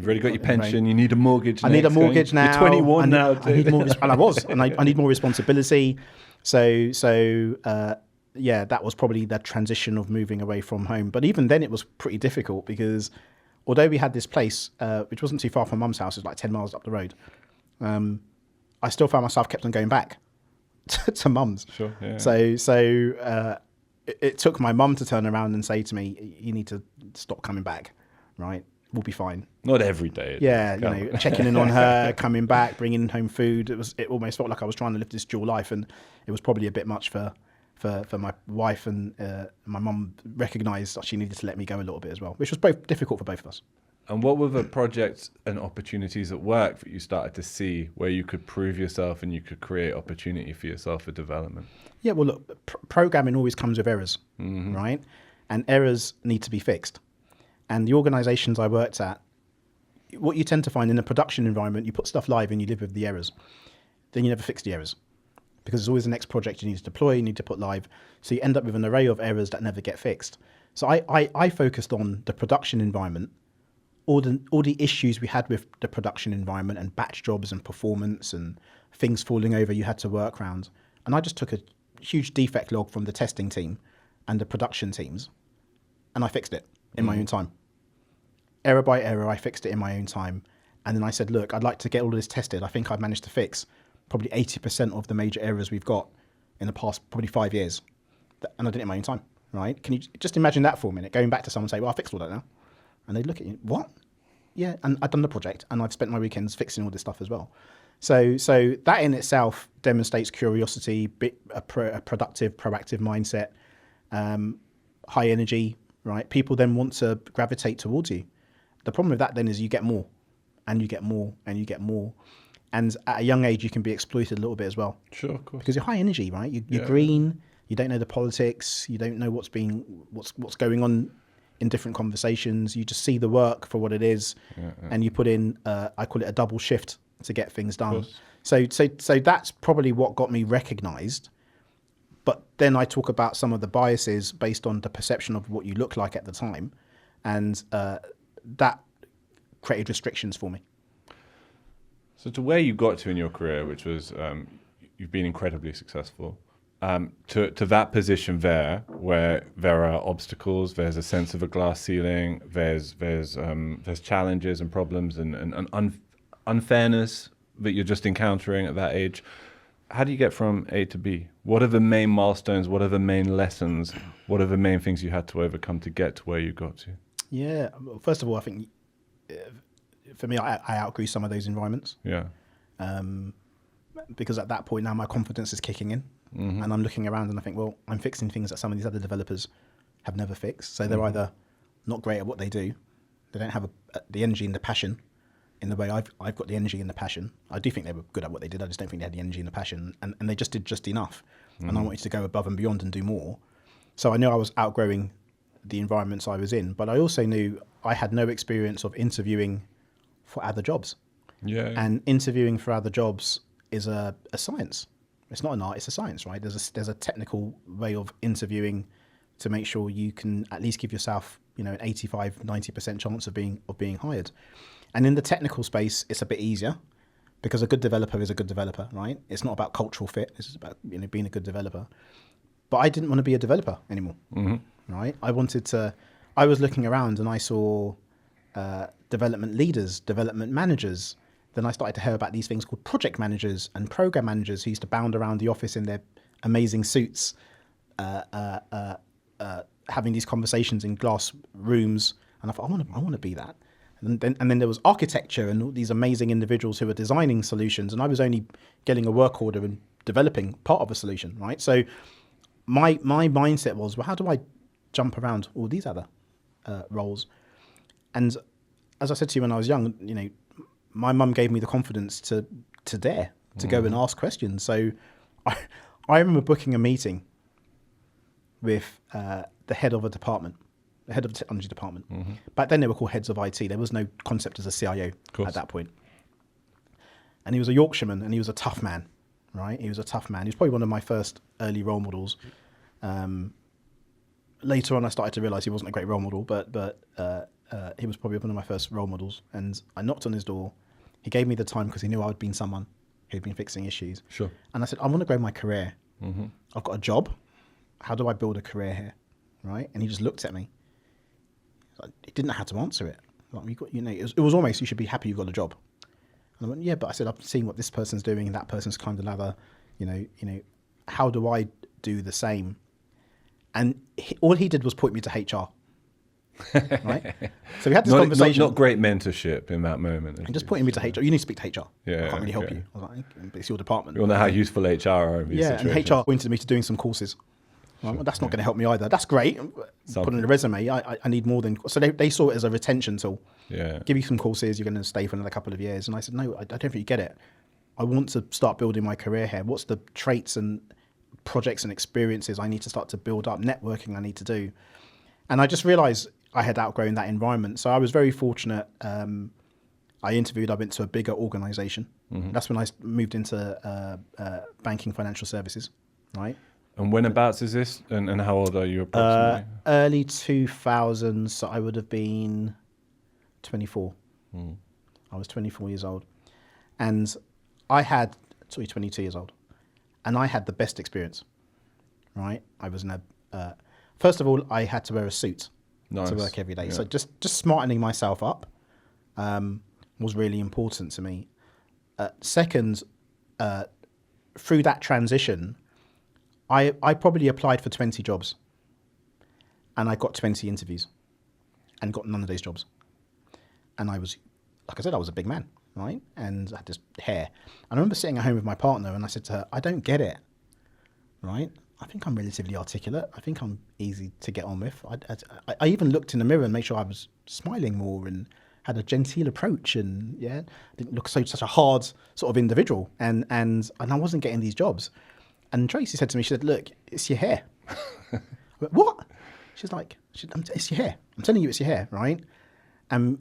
already got your pension. You need a mortgage. I need a mortgage now. You're 21 now. I need more, and I was, and I need more responsibility. So that was probably the transition of moving away from home. But even then, it was pretty difficult because although we had this place, which wasn't too far from mum's house, it was like 10 miles up the road, I still found myself kept on going back to mum's. Sure. Yeah. So it took my mum to turn around and say to me, "You need to stop coming back, right? We'll be fine." Not every day. Checking in on her, coming back, bringing home food. It almost felt like I was trying to live this dual life, and it was probably a bit much for my wife, and my mum recognised that she needed to let me go a little bit as well, which was both difficult for both of us. And what were the projects and opportunities at work that you started to see where you could prove yourself and you could create opportunity for yourself for development? Yeah, well, look, programming always comes with errors, right? And errors need to be fixed. And the organisations I worked at, what you tend to find in a production environment, you put stuff live and you live with the errors. Then you never fix the errors, because there's always the next project you need to deploy, you need to put live. So you end up with an array of errors that never get fixed. So I focused on the production environment, all the issues we had with the production environment and batch jobs and performance and things falling over you had to work around. And I just took a huge defect log from the testing team and the production teams, and I fixed it in my own time. Error by error, I fixed it in my own time. And then I said, look, I'd like to get all of this tested. I think I've managed to fix probably 80% of the major errors we've got in the past probably 5 years. And I did it in my own time, right? Can you just imagine that for a minute? Going back to someone and say, well, I fixed all that now. And they look at you, what? Yeah, and I've done the project and I've spent my weekends fixing all this stuff as well. So that in itself demonstrates curiosity, a productive, proactive mindset, high energy, right? People then want to gravitate towards you. The problem with that then is you get more and you get more and you get more. And at a young age, you can be exploited a little bit as well. Sure, of course. Because you're high energy, right? You're green. You don't know the politics. You don't know what's going on in different conversations. You just see the work for what it is, and you put in. I call it a double shift to get things done. So that's probably what got me recognised. But then I talk about some of the biases based on the perception of what you look like at the time, and that created restrictions for me. So to where you got to in your career, which was you've been incredibly successful, to that position there, where there are obstacles, there's a sense of a glass ceiling, there's challenges and problems and unfairness that you're just encountering at that age. How do you get from A to B? What are the main milestones? What are the main lessons? What are the main things you had to overcome to get to where you got to? Yeah, well, first of all, I think for me, I outgrew some of those environments. Yeah. Because at that point now my confidence is kicking in, and I'm looking around and I think, well, I'm fixing things that some of these other developers have never fixed. So they're either not great at what they do, they don't have the energy and the passion in the way I've got the energy and the passion. I do think they were good at what they did. I just don't think they had the energy and the passion, and they just did just enough. And I wanted to go above and beyond and do more. So I knew I was outgrowing the environments I was in, but I also knew I had no experience of interviewing for other jobs. Yeah. And interviewing for other jobs is a science. It's not an art, it's a science, right? There's a technical way of interviewing to make sure you can at least give yourself, an 85-90% chance of being hired. And in the technical space, it's a bit easier because a good developer is a good developer, right? It's not about cultural fit. It's about being a good developer. But I didn't want to be a developer anymore, right? I was looking around and I saw development leaders, development managers. Then I started to hear about these things called project managers and program managers who used to bound around the office in their amazing suits, having these conversations in glass rooms. And I thought, I want to be that. And then there was architecture and all these amazing individuals who were designing solutions, and I was only getting a work order and developing part of a solution, right? So my mindset was, well, how do I jump around all these other roles? And as I said to you when I was young, my mum gave me the confidence to dare to go and ask questions. So I remember booking a meeting with the head of a department, the head of the technology department. Back then they were called heads of IT. There was no concept as a CIO at that point. And he was a Yorkshireman and he was a tough man, right? He was a tough man. He was probably one of my first early role models. Later on, I started to realize he wasn't a great role model, but he was probably one of my first role models. And I knocked on his door. He gave me the time because he knew I had been someone who'd been fixing issues. Sure. And I said, I want to grow my career. I've got a job. How do I build a career here? Right? And he just looked at me. He didn't know how to answer it. Like, it was almost, you should be happy you've got a job. And I went, yeah, but I said, I've seen what this person's doing and that person's climbed the ladder. How do I do the same? And all he did was point me to HR. Right? So we had this conversation. Not great mentorship in that moment. And just pointing me to HR. You need to speak to HR. Yeah, I can't really help you. I was like, but it's your department. You want to know how useful HR are in these situations. And HR pointed me to doing some courses. Well, that's not going to help me either. That's great. Put in a resume. I need more than... So they saw it as a retention tool. Yeah. Give you some courses, you're going to stay for another couple of years. And I said, no, I don't think you get it. I want to start building my career here. What's the traits and projects and experiences I need to start to build up, networking I need to do? And I just realized I had outgrown that environment. So I was very fortunate. I went to a bigger organization. That's when I moved into banking financial services, right? And whenabouts is this? And how old are you approximately? Early 2000s, so I would have been 24. I was 24 years old. And 22 years old. And I had the best experience, right? I was in first of all, I had to wear a suit to work every day. Yeah. So just smartening myself up was really important to me. Second, through that transition, I probably applied for 20 jobs and I got 20 interviews and got none of those jobs. And I was, like I said, I was a big man, right? And I had this hair. And I remember sitting at home with my partner and I said to her, I don't get it, right? I think I'm relatively articulate. I think I'm easy to get on with. I even looked in the mirror and made sure I was smiling more and had a genteel approach and didn't look such a hard sort of individual. And I wasn't getting these jobs. And Tracy said to me, she said, look, it's your hair. I went, what? She's like, it's your hair. I'm telling you it's your hair, right? I'm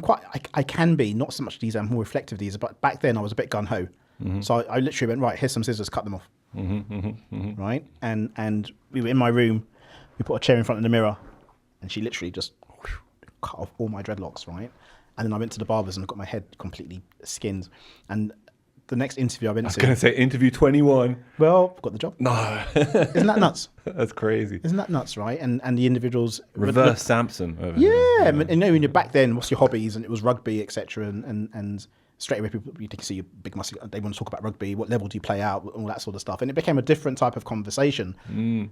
quite, I can be, not so much these, I'm more reflective these, but back then I was a bit gung-ho. So I literally went, right, here's some scissors, cut them off. Right? And we were in my room, we put a chair in front of the mirror and she literally just cut off all my dreadlocks, right? And then I went to the barbers and got my head completely skinned. And the next interview I went to... I was going to say interview 21. Well, got the job. No. Isn't that nuts? That's crazy. Isn't that nuts, right? And the individuals... Reverse Samson. Over yeah. here. And you know, when you're back then, what's your hobbies? And it was rugby, etc. And straight away, people, you can see your big muscle, they want to talk about rugby. What level do you play out? All that sort of stuff. And it became a different type of conversation. And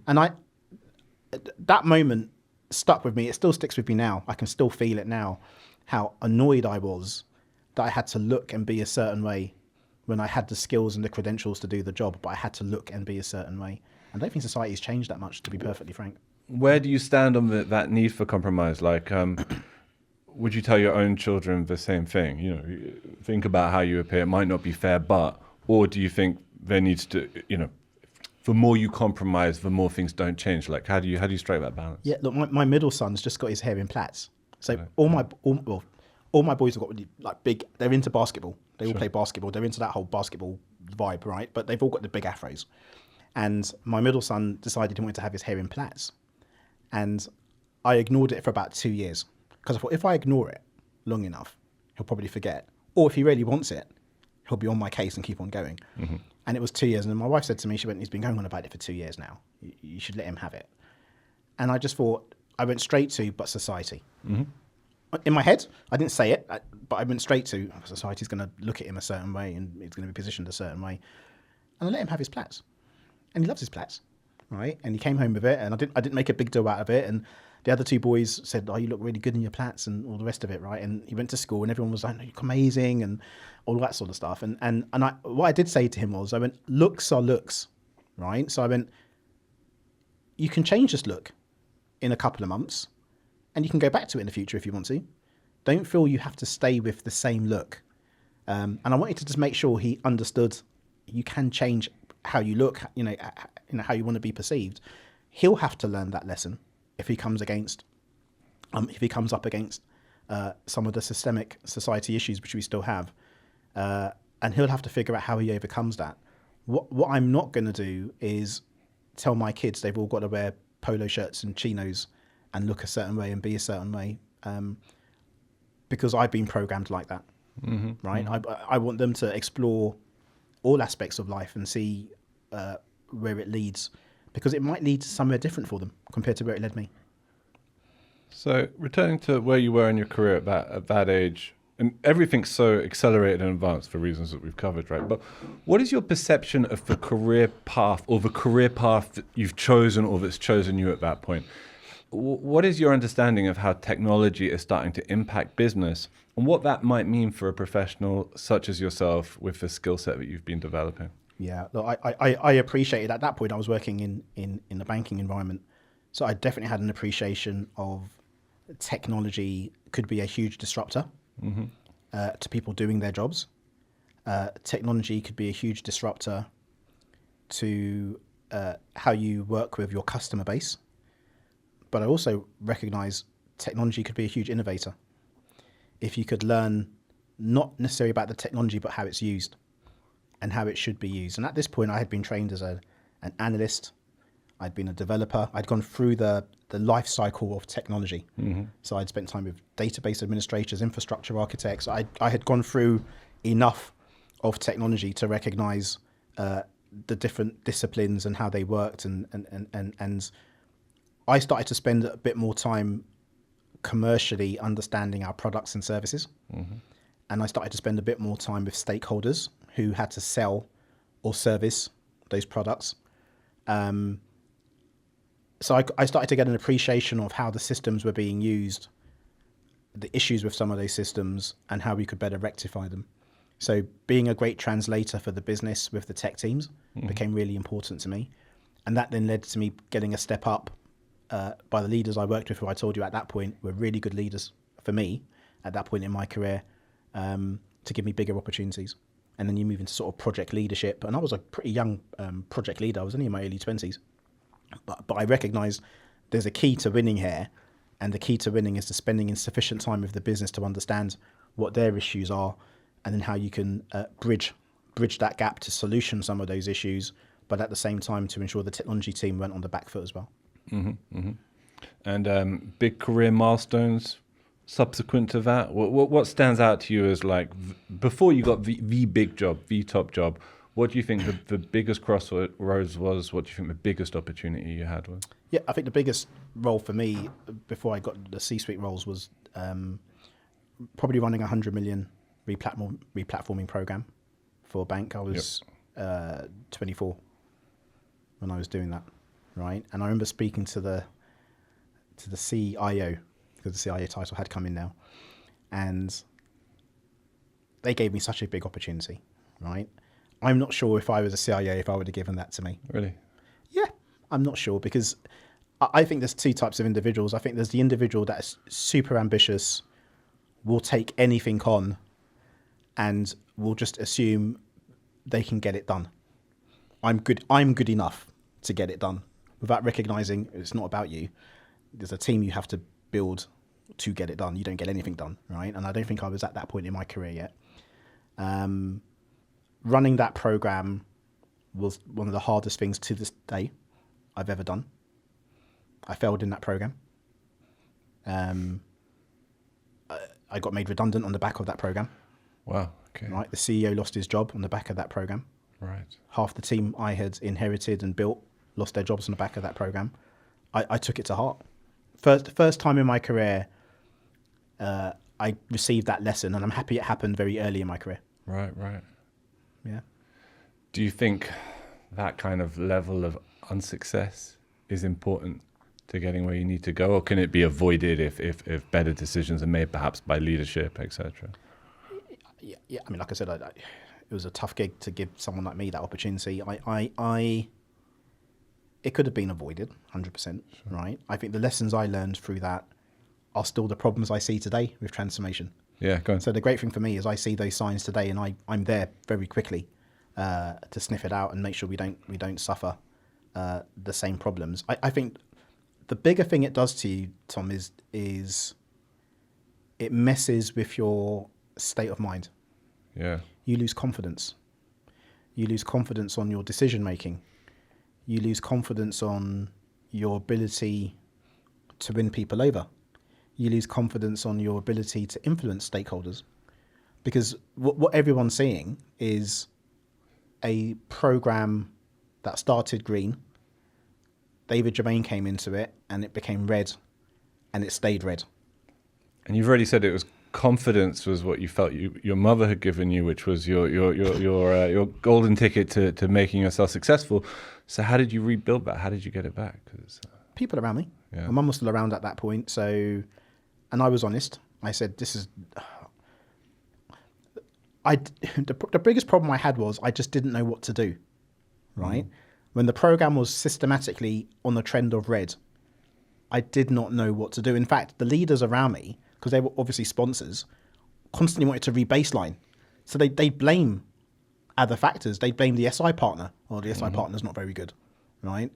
that moment stuck with me. It still sticks with me now. I can still feel it now. How annoyed I was that I had to look and be a certain way when I had the skills and the credentials to do the job, but I had to look and be a certain way. I don't think society's changed that much, to be perfectly frank. Where do you stand on that need for compromise? Like, would you tell your own children the same thing? You know, think about how you appear. It might not be fair, or do you think there needs to, the more you compromise, the more things don't change? Like, how do you strike that balance? Yeah, look, my middle son's just got his hair in plaits. So all my boys have got really, like big. They're into basketball. They all play basketball. They're into that whole basketball vibe, right? But they've all got the big afros. And my middle son decided he wanted to have his hair in plaits, and I ignored it for about 2 years because I thought if I ignore it long enough, he'll probably forget. Or if he really wants it, he'll be on my case and keep on going. And it was 2 years. And then my wife said to me, she went, he's been going on about it for 2 years now. You should let him have it. And I just thought, I went straight to, but society. In my head, I didn't say it, but I went straight to, society's going to look at him a certain way and it's going to be positioned a certain way. And I let him have his plaits. And he loves his plaits, right? And he came home with it, and I didn't make a big deal out of it. And the other two boys said, oh, you look really good in your plaits and all the rest of it, right? And he went to school and everyone was like, no, you look amazing and all that sort of stuff. And what I did say to him was, I went, looks are looks, right? So I went, you can change this look in a couple of months and you can go back to it in the future if you want to. Don't feel you have to stay with the same look. And I wanted to just make sure he understood you can change how you look, how you want to be perceived. He'll have to learn that lesson if he comes up against some of the systemic society issues which we still have, and he'll have to figure out how he overcomes that. What I'm not going to do is tell my kids they've all got to wear polo shirts and chinos and look a certain way and be a certain way, because I've been programmed like that, right? I want them to explore all aspects of life and see where it leads, because it might lead to somewhere different for them compared to where it led me. So returning to where you were in your career at that age, and everything's so accelerated and advanced for reasons that we've covered, right? But what is your perception of the career path, or the career path that you've chosen or that's chosen you at that point? What is your understanding of how technology is starting to impact business and what that might mean for a professional such as yourself with the skill set that you've been developing? Yeah, look, I appreciate it. At that point, I was working in the banking environment. So I definitely had an appreciation of technology could be a huge disruptor to people doing their jobs. Technology could be a huge disruptor to how you work with your customer base. But I also recognize technology could be a huge innovator. If you could learn not necessarily about the technology, but how it's used and how it should be used. And at this point, I had been trained as an analyst. I'd been a developer. I'd gone through the life cycle of technology. So I'd spent time with database administrators, infrastructure architects. I had gone through enough of technology to recognize the different disciplines and how they worked. And I started to spend a bit more time commercially understanding our products and services. And I started to spend a bit more time with stakeholders who had to sell or service those products. So I started to get an appreciation of how the systems were being used, the issues with some of those systems, and how we could better rectify them. So being a great translator for the business with the tech teams became really important to me. And that then led to me getting a step up by the leaders I worked with, who I told you at that point were really good leaders for me at that point in my career, to give me bigger opportunities. And then you move into sort of project leadership. And I was a pretty young project leader. I was only in my early 20s. But I recognized there's a key to winning here. And the key to winning is to spending sufficient time with the business to understand what their issues are, and then how you can bridge that gap to solution some of those issues, but at the same time to ensure the technology team went on the back foot as well. And big career milestones subsequent to that? What stands out to you as like, before you got the big job, the top job, what do you think the biggest crossroads was? What do you think the biggest opportunity you had was? Yeah, I think the biggest role for me before I got the C-suite roles was probably running 100 million replatforming program for a bank. I was 24 when I was doing that, right? And I remember speaking to the CIO, because the CIO title had come in now, and they gave me such a big opportunity, right? I'm not sure if I was a CIO if I would have given that to me. Really? Yeah, I'm not sure, because I think there's two types of individuals. I think there's the individual that is super ambitious, will take anything on, and will just assume they can get it done. I'm good enough to get it done, without recognizing it's not about you. There's a team you have to build to get it done. You don't get anything done, right? And I don't think I was at that point in my career yet. Running that program was one of the hardest things to this day I've ever done. I failed in that program. I got made redundant on the back of that program. Wow. Okay. Right. The CEO lost his job on the back of that program. Right. Half the team I had inherited and built lost their jobs on the back of that program. I took it to heart. First time in my career, I received that lesson, and I'm happy it happened very early in my career. Right. Yeah. Do you think that kind of level of unsuccess is important to getting where you need to go, or can it be avoided if better decisions are made, perhaps by leadership, etc.? Yeah. I mean, like I said, it was a tough gig to give someone like me that opportunity. It could have been avoided, 100%. Sure. Right. I think the lessons I learned through that are still the problems I see today with transformation. Yeah, go on. So the great thing for me is I see those signs today, and I'm there very quickly to sniff it out and make sure we don't suffer the same problems. I think the bigger thing it does to you, Tom, is it messes with your state of mind. Yeah. You lose confidence. You lose confidence on your decision making. You lose confidence on your ability to win people over. You lose confidence on your ability to influence stakeholders, because what everyone's seeing is a program that started green. David Germain came into it, and it became red, and it stayed red. And you've already said it was confidence was what you felt your mother had given you, which was your golden ticket to making yourself successful. So how did you rebuild that? How did you get it back? People around me. Yeah. My mum was still around at that point, so, and I was honest. I said, the biggest problem I had was I just didn't know what to do, right? When the program was systematically on the trend of red, I did not know what to do. In fact, the leaders around me, because they were obviously sponsors, constantly wanted to re-baseline. So they blame other factors. They blame the SI partner. Well, the SI partner's not very good, right?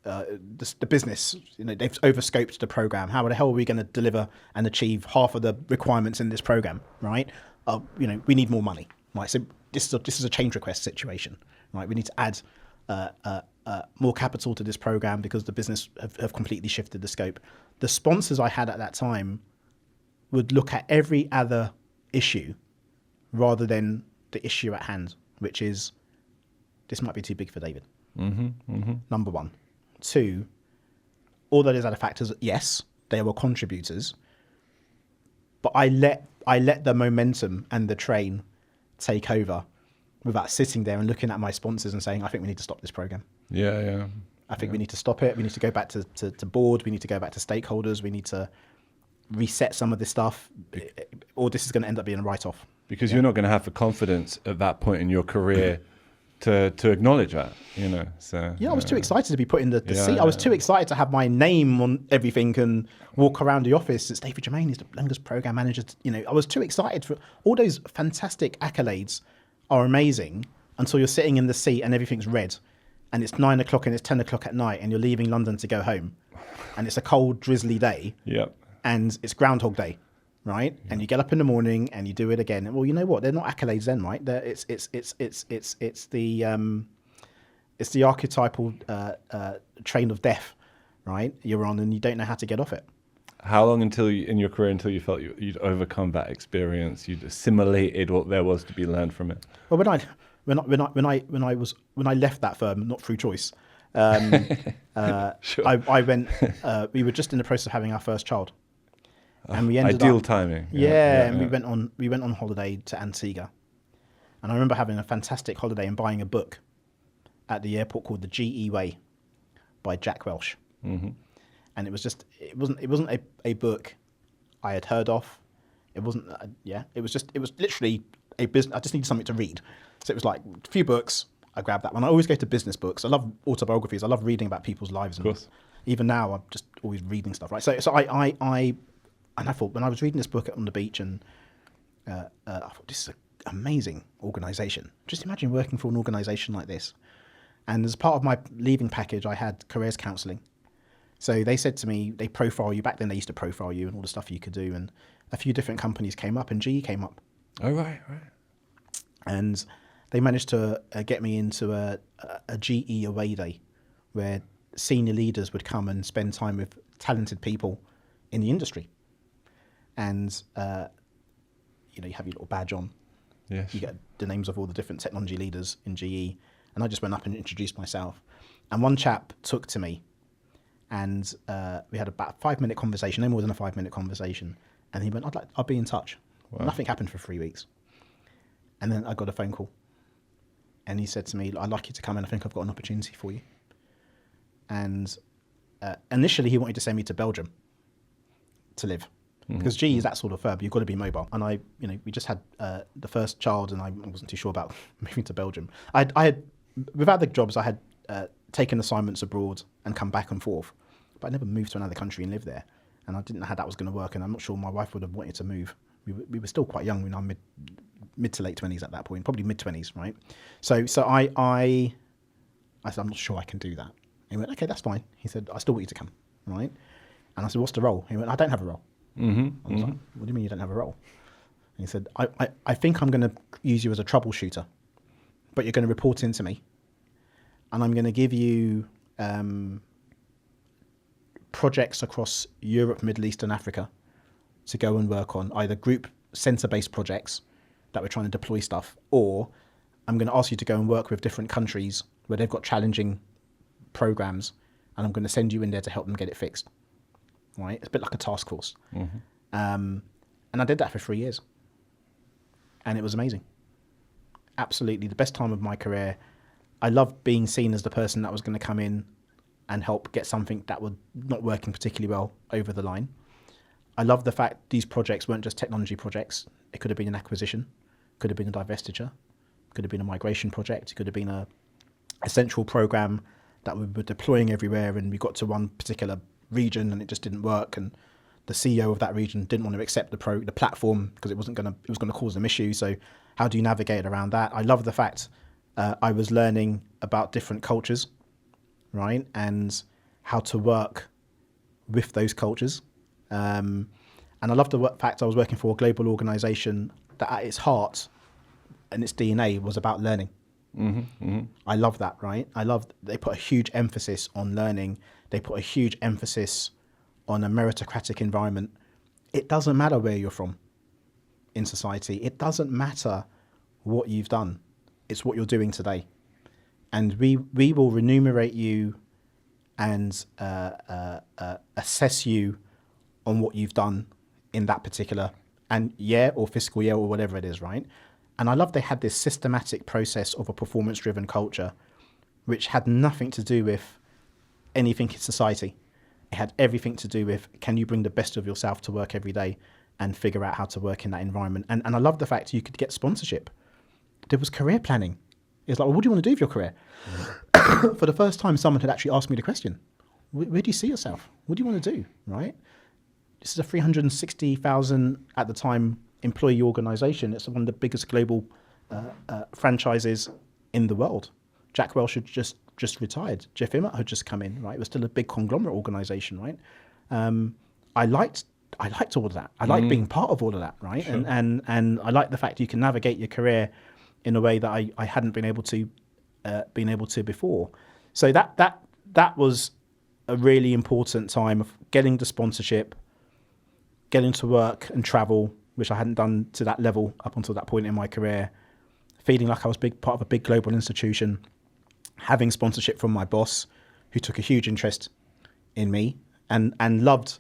The business, they've overscoped the program. How the hell are we going to deliver and achieve half of the requirements in this program, right? We need more money, right? So this is a change request situation, right? We need to add more capital to this program because the business have completely shifted the scope. The sponsors I had at that time would look at every other issue rather than the issue at hand, which is this might be too big for David. Number one. Two, all those other factors, yes, they were contributors, but I let the momentum and the train take over without sitting there and looking at my sponsors and saying, I think we need to stop this program. Yeah. I think we need to stop it. We need to go back to board. We need to go back to stakeholders. We need to reset some of this stuff, or this is going to end up being a write-off. Because you're not going to have the confidence at that point in your career to acknowledge that, So I was too excited to be put in the seat. I was too excited to have my name on everything and walk around the office. It's David Germain. He's the youngest program manager. I was too excited for all those fantastic accolades. Are amazing until you're sitting in the seat and everything's red, and it's 9 o'clock and it's 10 o'clock at night, and you're leaving London to go home, and it's a cold, drizzly day. Yep. And it's Groundhog Day, right? Yep. And you get up in the morning and you do it again. And well, you know what? They're not accolades then, right? It's the archetypal train of death, right? You're on, and you don't know how to get off it. How long in your career until you felt you'd overcome that experience, you'd assimilated what there was to be learned from it? Well, when I left that firm, not through choice, Sure. I went. We were just in the process of having our first child, and we ended ideal up, timing. Yeah, and we went on holiday to Antigua, and I remember having a fantastic holiday and buying a book at the airport called The GE Way by Jack Welch. Mm-hmm. And it wasn't a book I had heard of. It wasn't, it was literally a business. I just needed something to read. So it was like a few books. I grabbed that one. I always go to business books. I love autobiographies. I love reading about people's lives. Of course. Even now, I'm just always reading stuff, right? So I thought when I was reading this book on the beach, and I thought, this is an amazing organization. Just imagine working for an organization like this. And as part of my leaving package, I had careers counseling. So they said to me, they profile you. Back then, they used to profile you and all the stuff you could do. And a few different companies came up, and GE came up. Oh, right. And they managed to get me into a GE away day where senior leaders would come and spend time with talented people in the industry. And, you have your little badge on. Yes. You get the names of all the different technology leaders in GE. And I just went up and introduced myself. And one chap took to me. And we had about a 5-minute conversation, no more than a 5-minute conversation. And he went, I'll be in touch. Wow. Nothing happened for 3 weeks. And then I got a phone call. And he said to me, I'd like you to come in. I think I've got an opportunity for you. And initially he wanted to send me to Belgium to live. Mm-hmm. Because GE is that sort of firm. You've got to be mobile. And we just had the first child, and I wasn't too sure about moving to Belgium. I had, without the jobs, I had taken assignments abroad and come back and forth. But I never moved to another country and lived there. And I didn't know how that was going to work. And I'm not sure my wife would have wanted to move. We were still quite young. We were mid to late 20s at that point, probably mid 20s, right? So I said, I'm not sure I can do that. He went, okay, that's fine. He said, I still want you to come, right? And I said, what's the role? He went, I don't have a role. Mm-hmm. I was like, what do you mean you don't have a role? And he said, I think I'm going to use you as a troubleshooter, but you're going to report into me. And I'm going to give you projects across Europe, Middle East, and Africa to go and work on, either group center-based projects that we're trying to deploy stuff, or I'm going to ask you to go and work with different countries where they've got challenging programs, and I'm going to send you in there to help them get it fixed. Right? It's a bit like a task force. Mm-hmm. And I did that for 3 years. And it was amazing. Absolutely the best time of my career. I loved being seen as the person that was going to come in and help get something that was not working particularly well over the line. I love the fact these projects weren't just technology projects. It could have been an acquisition, could have been a divestiture, could have been a migration project, it could have been a central program that we were deploying everywhere, and we got to one particular region and it just didn't work, and the CEO of that region didn't want to accept the platform because it was going to cause them issues. So how do you navigate around that? I love the fact I was learning about different cultures, right, and how to work with those cultures. And I love the fact I was working for a global organization that at its heart and its DNA was about learning. Mm-hmm, mm-hmm. I love that, right? They put a huge emphasis on learning. They put a huge emphasis on a meritocratic environment. It doesn't matter where you're from in society. It doesn't matter what you've done. It's what you're doing today. And we will remunerate you and assess you on what you've done in that particular or fiscal year or whatever it is, right? And I love they had this systematic process of a performance-driven culture, which had nothing to do with anything in society. It had everything to do with, can you bring the best of yourself to work every day and figure out how to work in that environment? And I love the fact you could get sponsorship. There was career planning. It's like, well, what do you want to do with your career? For the first time, someone had actually asked me the question, where do you see yourself? What do you want to do, right? This is a 360,000 at the time employee organization. It's one of the biggest global franchises in the world. Jack Welch had just retired. Jeff Immert had just come in, right? It was still a big conglomerate organization, right? I liked all of that. I liked being part of all of that, right? Sure. And I like the fact you can navigate your career in a way that I hadn't been able to before. So that was a really important time of getting the sponsorship, getting to work and travel, which I hadn't done to that level up until that point in my career, feeling like I was part of a big global institution, having sponsorship from my boss, who took a huge interest in me and loved.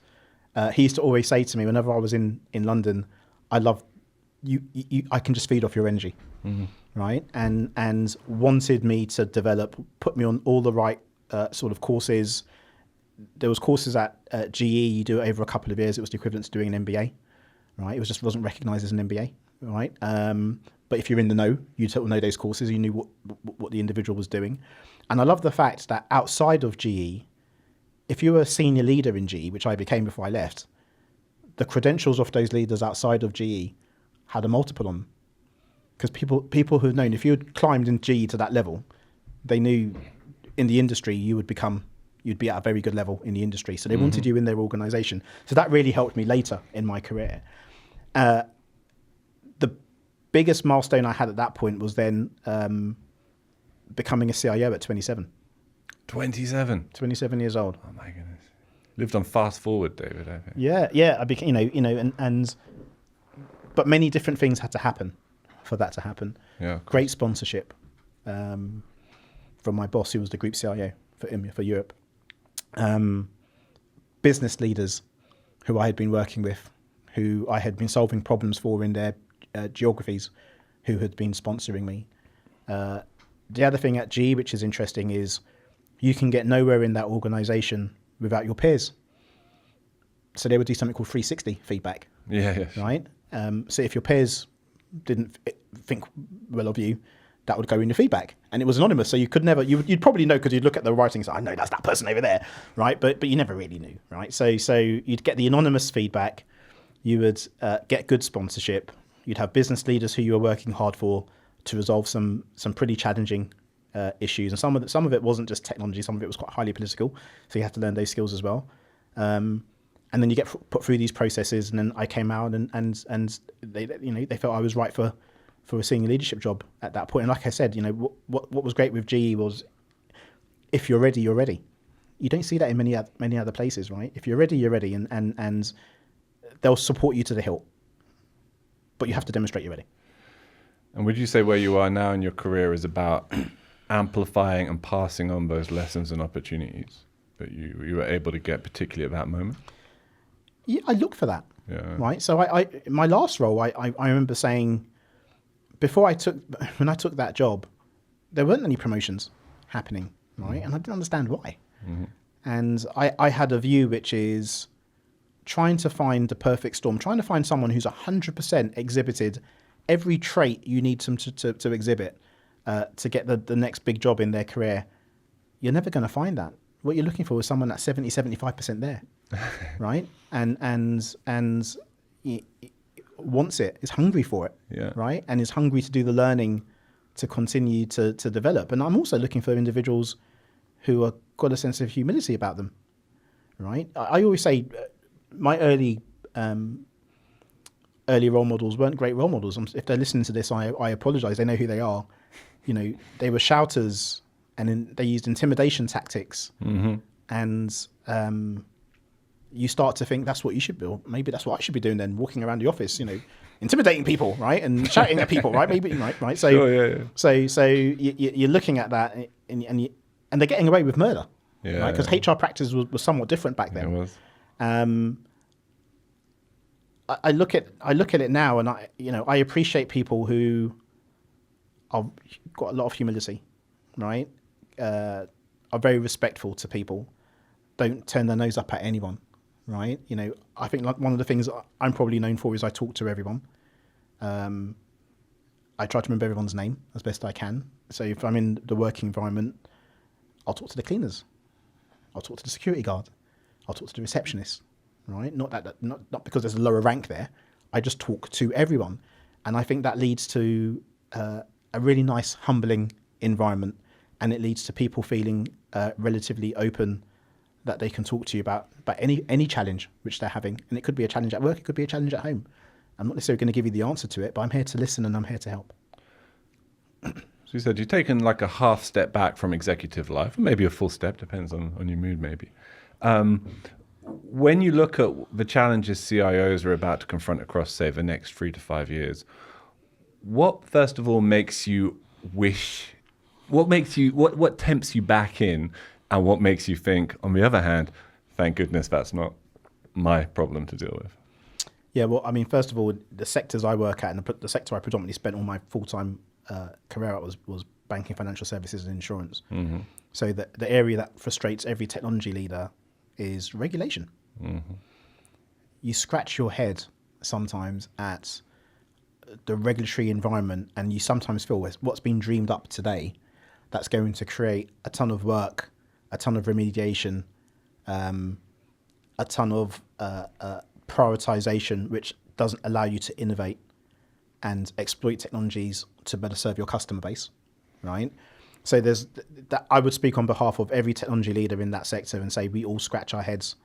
He used to always say to me whenever I was in London, I love you. I can just feed off your energy, right? And wanted me to develop, put me on all the right sort of courses. There was courses at GE. You do it over a couple of years. It was the equivalent to doing an MBA, right? It wasn't recognised as an MBA, right? But if you're in the know, you know those courses. You knew what the individual was doing. And I love the fact that outside of GE, if you were a senior leader in GE, which I became before I left, the credentials of those leaders outside of GE had a multiple on them. Because people who've known, if you had climbed in GE to that level, they knew in the industry you'd be at a very good level in the industry. So they wanted you in their organization. So that really helped me later in my career. The biggest milestone I had at that point was then becoming a CIO at 27. 27 years old. Oh my goodness. Lived on fast forward, David, I think. Yeah. I became, but many different things had to happen for that to happen. Yeah. Great sponsorship from my boss, who was the group CIO for Europe. Business leaders who I had been working with, who I had been solving problems for in their geographies, who had been sponsoring me. The other thing at GE, which is interesting, is you can get nowhere in that organization without your peers. So they would do something called 360 feedback. Yeah. Right? So if your peers didn't think well of you, that would go in your feedback. And it was anonymous, so you could never, you'd probably know because you'd look at the writing and say, I know that's that person over there, right? But you never really knew, right? So you'd get the anonymous feedback, you would get good sponsorship, you'd have business leaders who you were working hard for to resolve some pretty challenging issues. And some of it wasn't just technology, some of it was quite highly political, so you have to learn those skills as well. And then you get put through these processes, and then I came out and they felt I was right for a senior leadership job at that point. And like I said, what was great with GE was, if you're ready, you're ready. You don't see that in many other places, right? If you're ready, you're ready, and they'll support you to the hilt. But you have to demonstrate you're ready. And would you say where you are now in your career is about amplifying and passing on those lessons and opportunities that you were able to get, particularly at that moment? Yeah, I look for that. Yeah. Right. So I my last role, I remember saying, when I took that job, there weren't any promotions happening, right? And I didn't understand why. Mm-hmm. And I had a view which is trying to find the perfect storm, trying to find someone who's 100% exhibited every trait you need them to exhibit to get the next big job in their career. You're never going to find that. What you're looking for is someone that's 70-75% there, right? And wants it, is hungry for it, yeah. Right? And is hungry to do the learning to continue to develop. And I'm also looking for individuals who are got a sense of humility about them, right? I always say my early role models weren't great role models. If they're listening to this, I apologize. They know who they are. They were shouters, and they used intimidation tactics. Mm-hmm. And you start to think that's what you should be. Or maybe that's what I should be doing then, walking around the office, intimidating people, right, and shouting at people, right? Maybe, right. So, sure, yeah. So you're looking at that, and they're getting away with murder, right? Because HR practice was somewhat different back then. It was. I look at it now, and I appreciate people who are got a lot of humility, right? Are very respectful to people, don't turn their nose up at anyone, right? You know, I think like one of the things I'm probably known for is I talk to everyone. I try to remember everyone's name as best I can. So if I'm in the working environment, I'll talk to the cleaners, I'll talk to the security guard, I'll talk to the receptionist, right? Not because there's a lower rank there. I just talk to everyone, and I think that leads to a really nice, humbling environment, and it leads to people feeling relatively open, that they can talk to you about any challenge which they're having. And it could be a challenge at work, it could be a challenge at home. I'm not necessarily going to give you the answer to it, but I'm here to listen and I'm here to help. So you said you've taken like a half step back from executive life, or maybe a full step, depends on your mood maybe. When you look at the challenges CIOs are about to confront across, say, the next 3 to 5 years, what first of all makes you wish, what tempts you back in, and what makes you think, on the other hand, thank goodness that's not my problem to deal with? Yeah, well, I mean, first of all, the sectors I work at and the sector I predominantly spent all my full-time career at was banking, financial services and insurance. Mm-hmm. So the area that frustrates every technology leader is regulation. Mm-hmm. You scratch your head sometimes at the regulatory environment, and you sometimes feel what's been dreamed up today that's going to create a ton of work, a ton of remediation, a ton of prioritization, which doesn't allow you to innovate and exploit technologies to better serve your customer base, right? So there's that. I would speak on behalf of every technology leader in that sector and say we all scratch our heads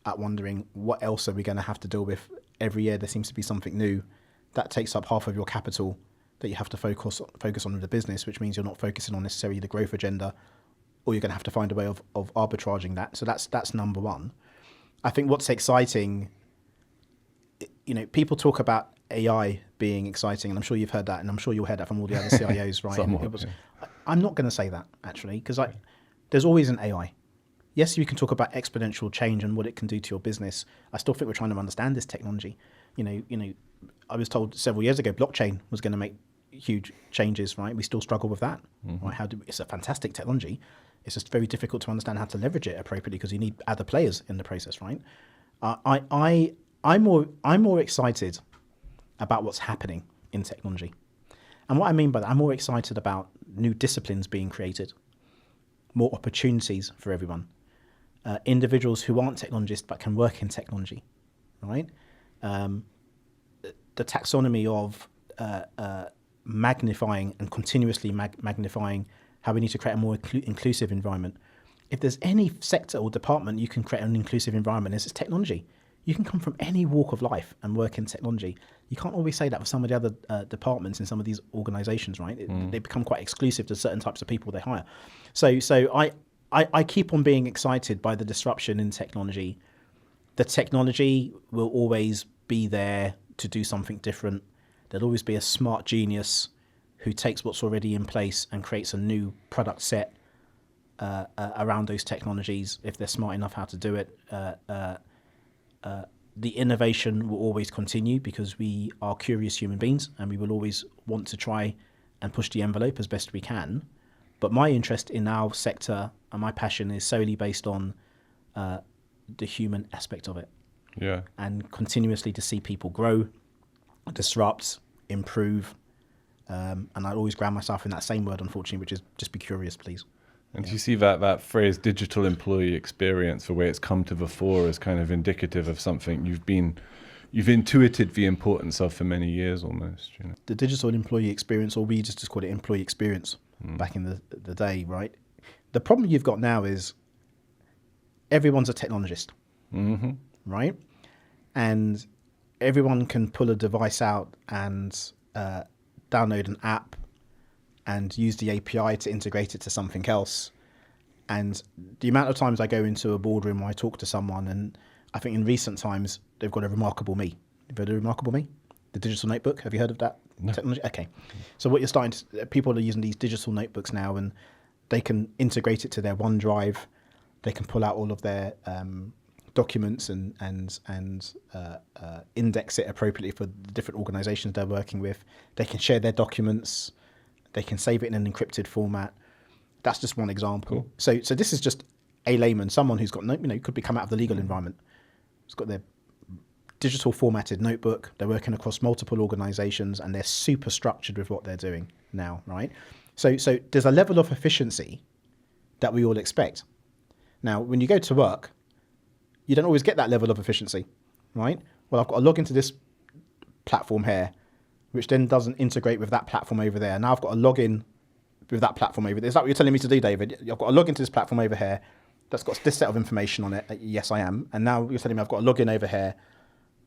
at wondering what else are we going to have to deal with. Every year there seems to be something new that takes up half of your capital that you have to focus on with the business, which means you're not focusing on necessarily the growth agenda, or you're going to have to find a way of arbitraging that. So that's number one. I think what's exciting, you know, people talk about AI being exciting, and I'm sure you've heard that, and I'm sure you'll hear that from all the other CIOs, right? Somewhat, yeah. I'm not going to say that, actually, because there's always an AI. Yes, you can talk about exponential change and what it can do to your business. I still think we're trying to understand this technology. You know, I was told several years ago blockchain was going to make huge changes, right? We still struggle with that. Mm-hmm. Right? It's a fantastic technology. It's just very difficult to understand how to leverage it appropriately because you need other players in the process, right? I'm more excited about what's happening in technology. And what I mean by that, I'm more excited about new disciplines being created, more opportunities for everyone, individuals who aren't technologists but can work in technology, right? The taxonomy of magnifying and continuously magnifying how we need to create a more inclusive environment. If there's any sector or department you can create an inclusive environment, it's technology. You can come from any walk of life and work in technology. You can't always say that for some of the other departments in some of these organizations, right? They become quite exclusive to certain types of people they hire. So I keep on being excited by the disruption in technology. The technology will always be there to do something different. There'll always be a smart genius who takes what's already in place and creates a new product set around those technologies if they're smart enough how to do it. The innovation will always continue because we are curious human beings and we will always want to try and push the envelope as best we can. But my interest in our sector and my passion is solely based on the human aspect of it. Yeah. And continuously to see people grow, disrupt, improve. And I always ground myself in that same word, unfortunately, which is just be curious, please. And do you see that phrase, digital employee experience, the way it's come to the fore, as kind of indicative of something you've intuited the importance of for many years almost? You know? The digital employee experience, or we just called it employee experience back in the day, right? The problem you've got now is everyone's a technologist, right? And everyone can pull a device out and download an app and use the API to integrate it to something else. And the amount of times I go into a boardroom or I talk to someone, and I think in recent times, they've got a remarkable me. Have you heard of Remarkable Me? The digital notebook? Have you heard of that technology? Okay. So what you're starting to, people are using these digital notebooks now, and they can integrate it to their OneDrive. They can pull out all of their documents and index it appropriately for the different organizations they're working with. They can share their documents. They can save it in an encrypted format. That's just one example. Cool. So this is just a layman, someone who's got could be come out of the legal environment. It's got their digital formatted notebook. They're working across multiple organizations and they're super structured with what they're doing now, right? So there's a level of efficiency that we all expect. Now, when you go to work, you don't always get that level of efficiency, right? Well, I've got to log into this platform here, which then doesn't integrate with that platform over there. Now I've got to log in with that platform over there. Is that what you're telling me to do, David? I've got to log into this platform over here. That's got this set of information on it. Yes, I am. And now you're telling me I've got to log in over here,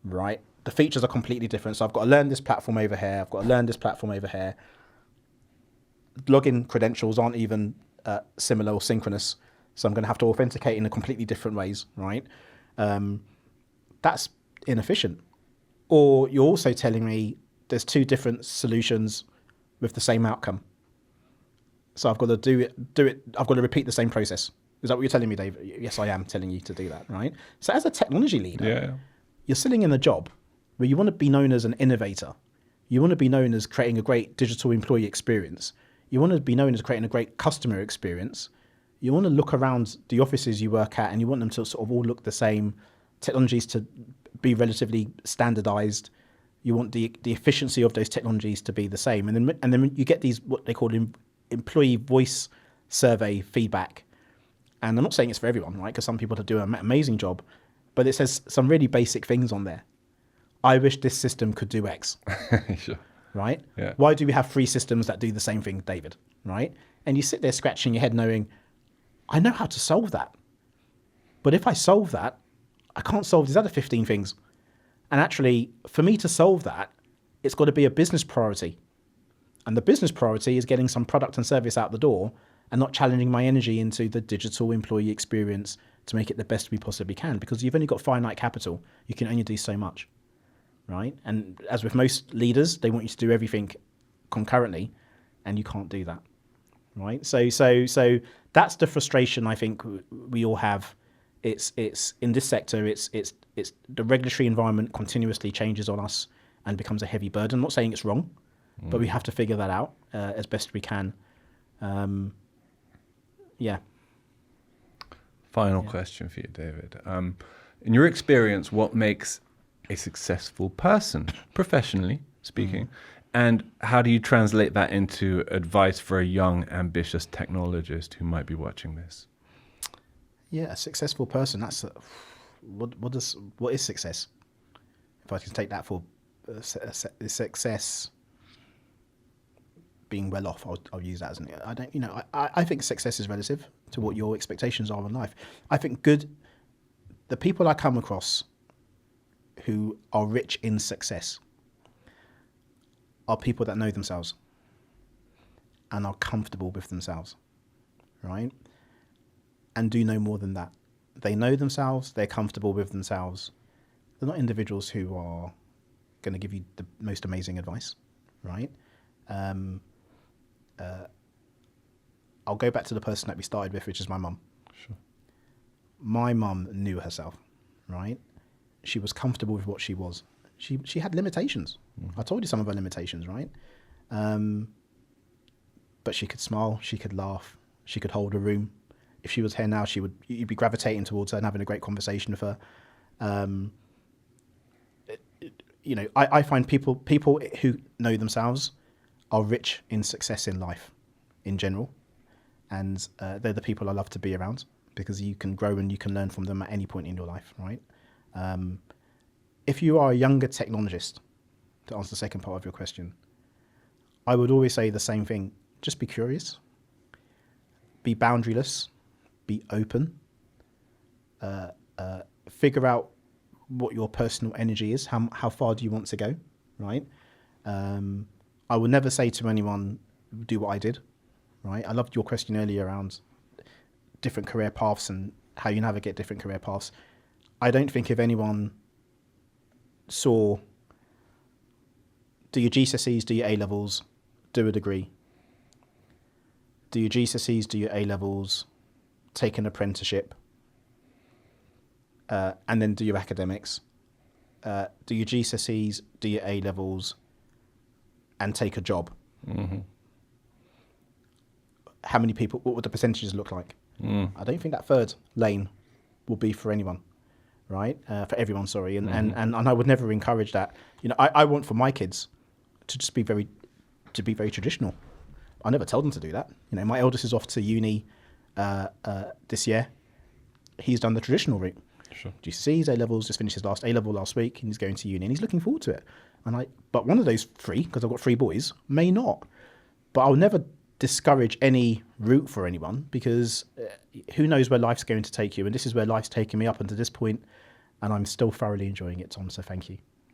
right? The features are completely different. So I've got to learn this platform over here. I've got to learn this platform over here. Login credentials aren't even similar or synchronous. So I'm going to have to authenticate in a completely different ways, right? That's inefficient. Or you're also telling me there's two different solutions with the same outcome. So I've got to do it. I've got to repeat the same process. Is that what you're telling me, Dave? Yes, I am telling you to do that, right? So as a technology leader, you're sitting in a job where you want to be known as an innovator. You want to be known as creating a great digital employee experience. You want to be known as creating a great customer experience. You want to look around the offices you work at and you want them to sort of all look the same, technologies to be relatively standardized. You want the efficiency of those technologies to be the same. And then you get these, what they call employee voice survey feedback. And I'm not saying it's for everyone, right? Because some people do an amazing job, but it says some really basic things on there. I wish this system could do X. Sure. Right? Yeah. Why do we have 3 systems that do the same thing, David? Right? And you sit there scratching your head knowing, I know how to solve that. But if I solve that, I can't solve these other 15 things. And actually, for me to solve that, it's got to be a business priority. And the business priority is getting some product and service out the door and not challenging my energy into the digital employee experience to make it the best we possibly can, because you've only got finite capital. You can only do so much, right? And as with most leaders, they want you to do everything concurrently, and you can't do that, right? So that's the frustration I think we all have. It's in this sector. It's the regulatory environment continuously changes on us and becomes a heavy burden. I'm not saying it's wrong, but we have to figure that out as best we can. Yeah. Final question for you, David. In your experience, what makes a successful person, professionally speaking, and how do you translate that into advice for a young, ambitious technologist who might be watching this? Yeah, a successful person. That's what is success? If I can take that for success, being well off, I'll use that as an. I think success is relative to what your expectations are in life. I think the people I come across who are rich in success are people that know themselves and are comfortable with themselves, right? And do no more than that. They know themselves, they're comfortable with themselves. They're not individuals who are going to give you the most amazing advice, right? I'll go back to the person that we started with, which is my mum. Sure. My mum knew herself, right? She was comfortable with what she was. She had limitations. I told you some of her limitations, right? But she could smile, she could laugh, she could hold a room. If she was here now, you'd be gravitating towards her and having a great conversation with her. I find people who know themselves are rich in success in life in general. And they're the people I love to be around because you can grow and you can learn from them at any point in your life, right? If you are a younger technologist, to answer the second part of your question, I would always say the same thing. Just be curious, be boundaryless, be open, figure out what your personal energy is, how far do you want to go, right? I would never say to anyone, do what I did, right? I loved your question earlier around different career paths and how you navigate different career paths. I don't think if anyone saw, do your GCSEs, do your A-levels, do a degree. Do your GCSEs, do your A-levels, take an apprenticeship, and then do your academics. Do your GCSEs, do your A-levels, and take a job. how many people, what would the percentages look like? I don't think that third lane will be for anyone, right? For everyone, sorry. And I would never encourage that. You know, I want for my kids to just be very traditional. I never tell them to do that. You know, my eldest is off to uni this year. He's done the traditional route. Sure. GCSEs, A-levels, just finished his last A-level last week, and he's going to uni, and he's looking forward to it. But one of those three, because I've got 3 boys, may not. But I'll never discourage any route for anyone, because who knows where life's going to take you, and this is where life's taken me up until this point, and I'm still thoroughly enjoying it, Tom, so thank you.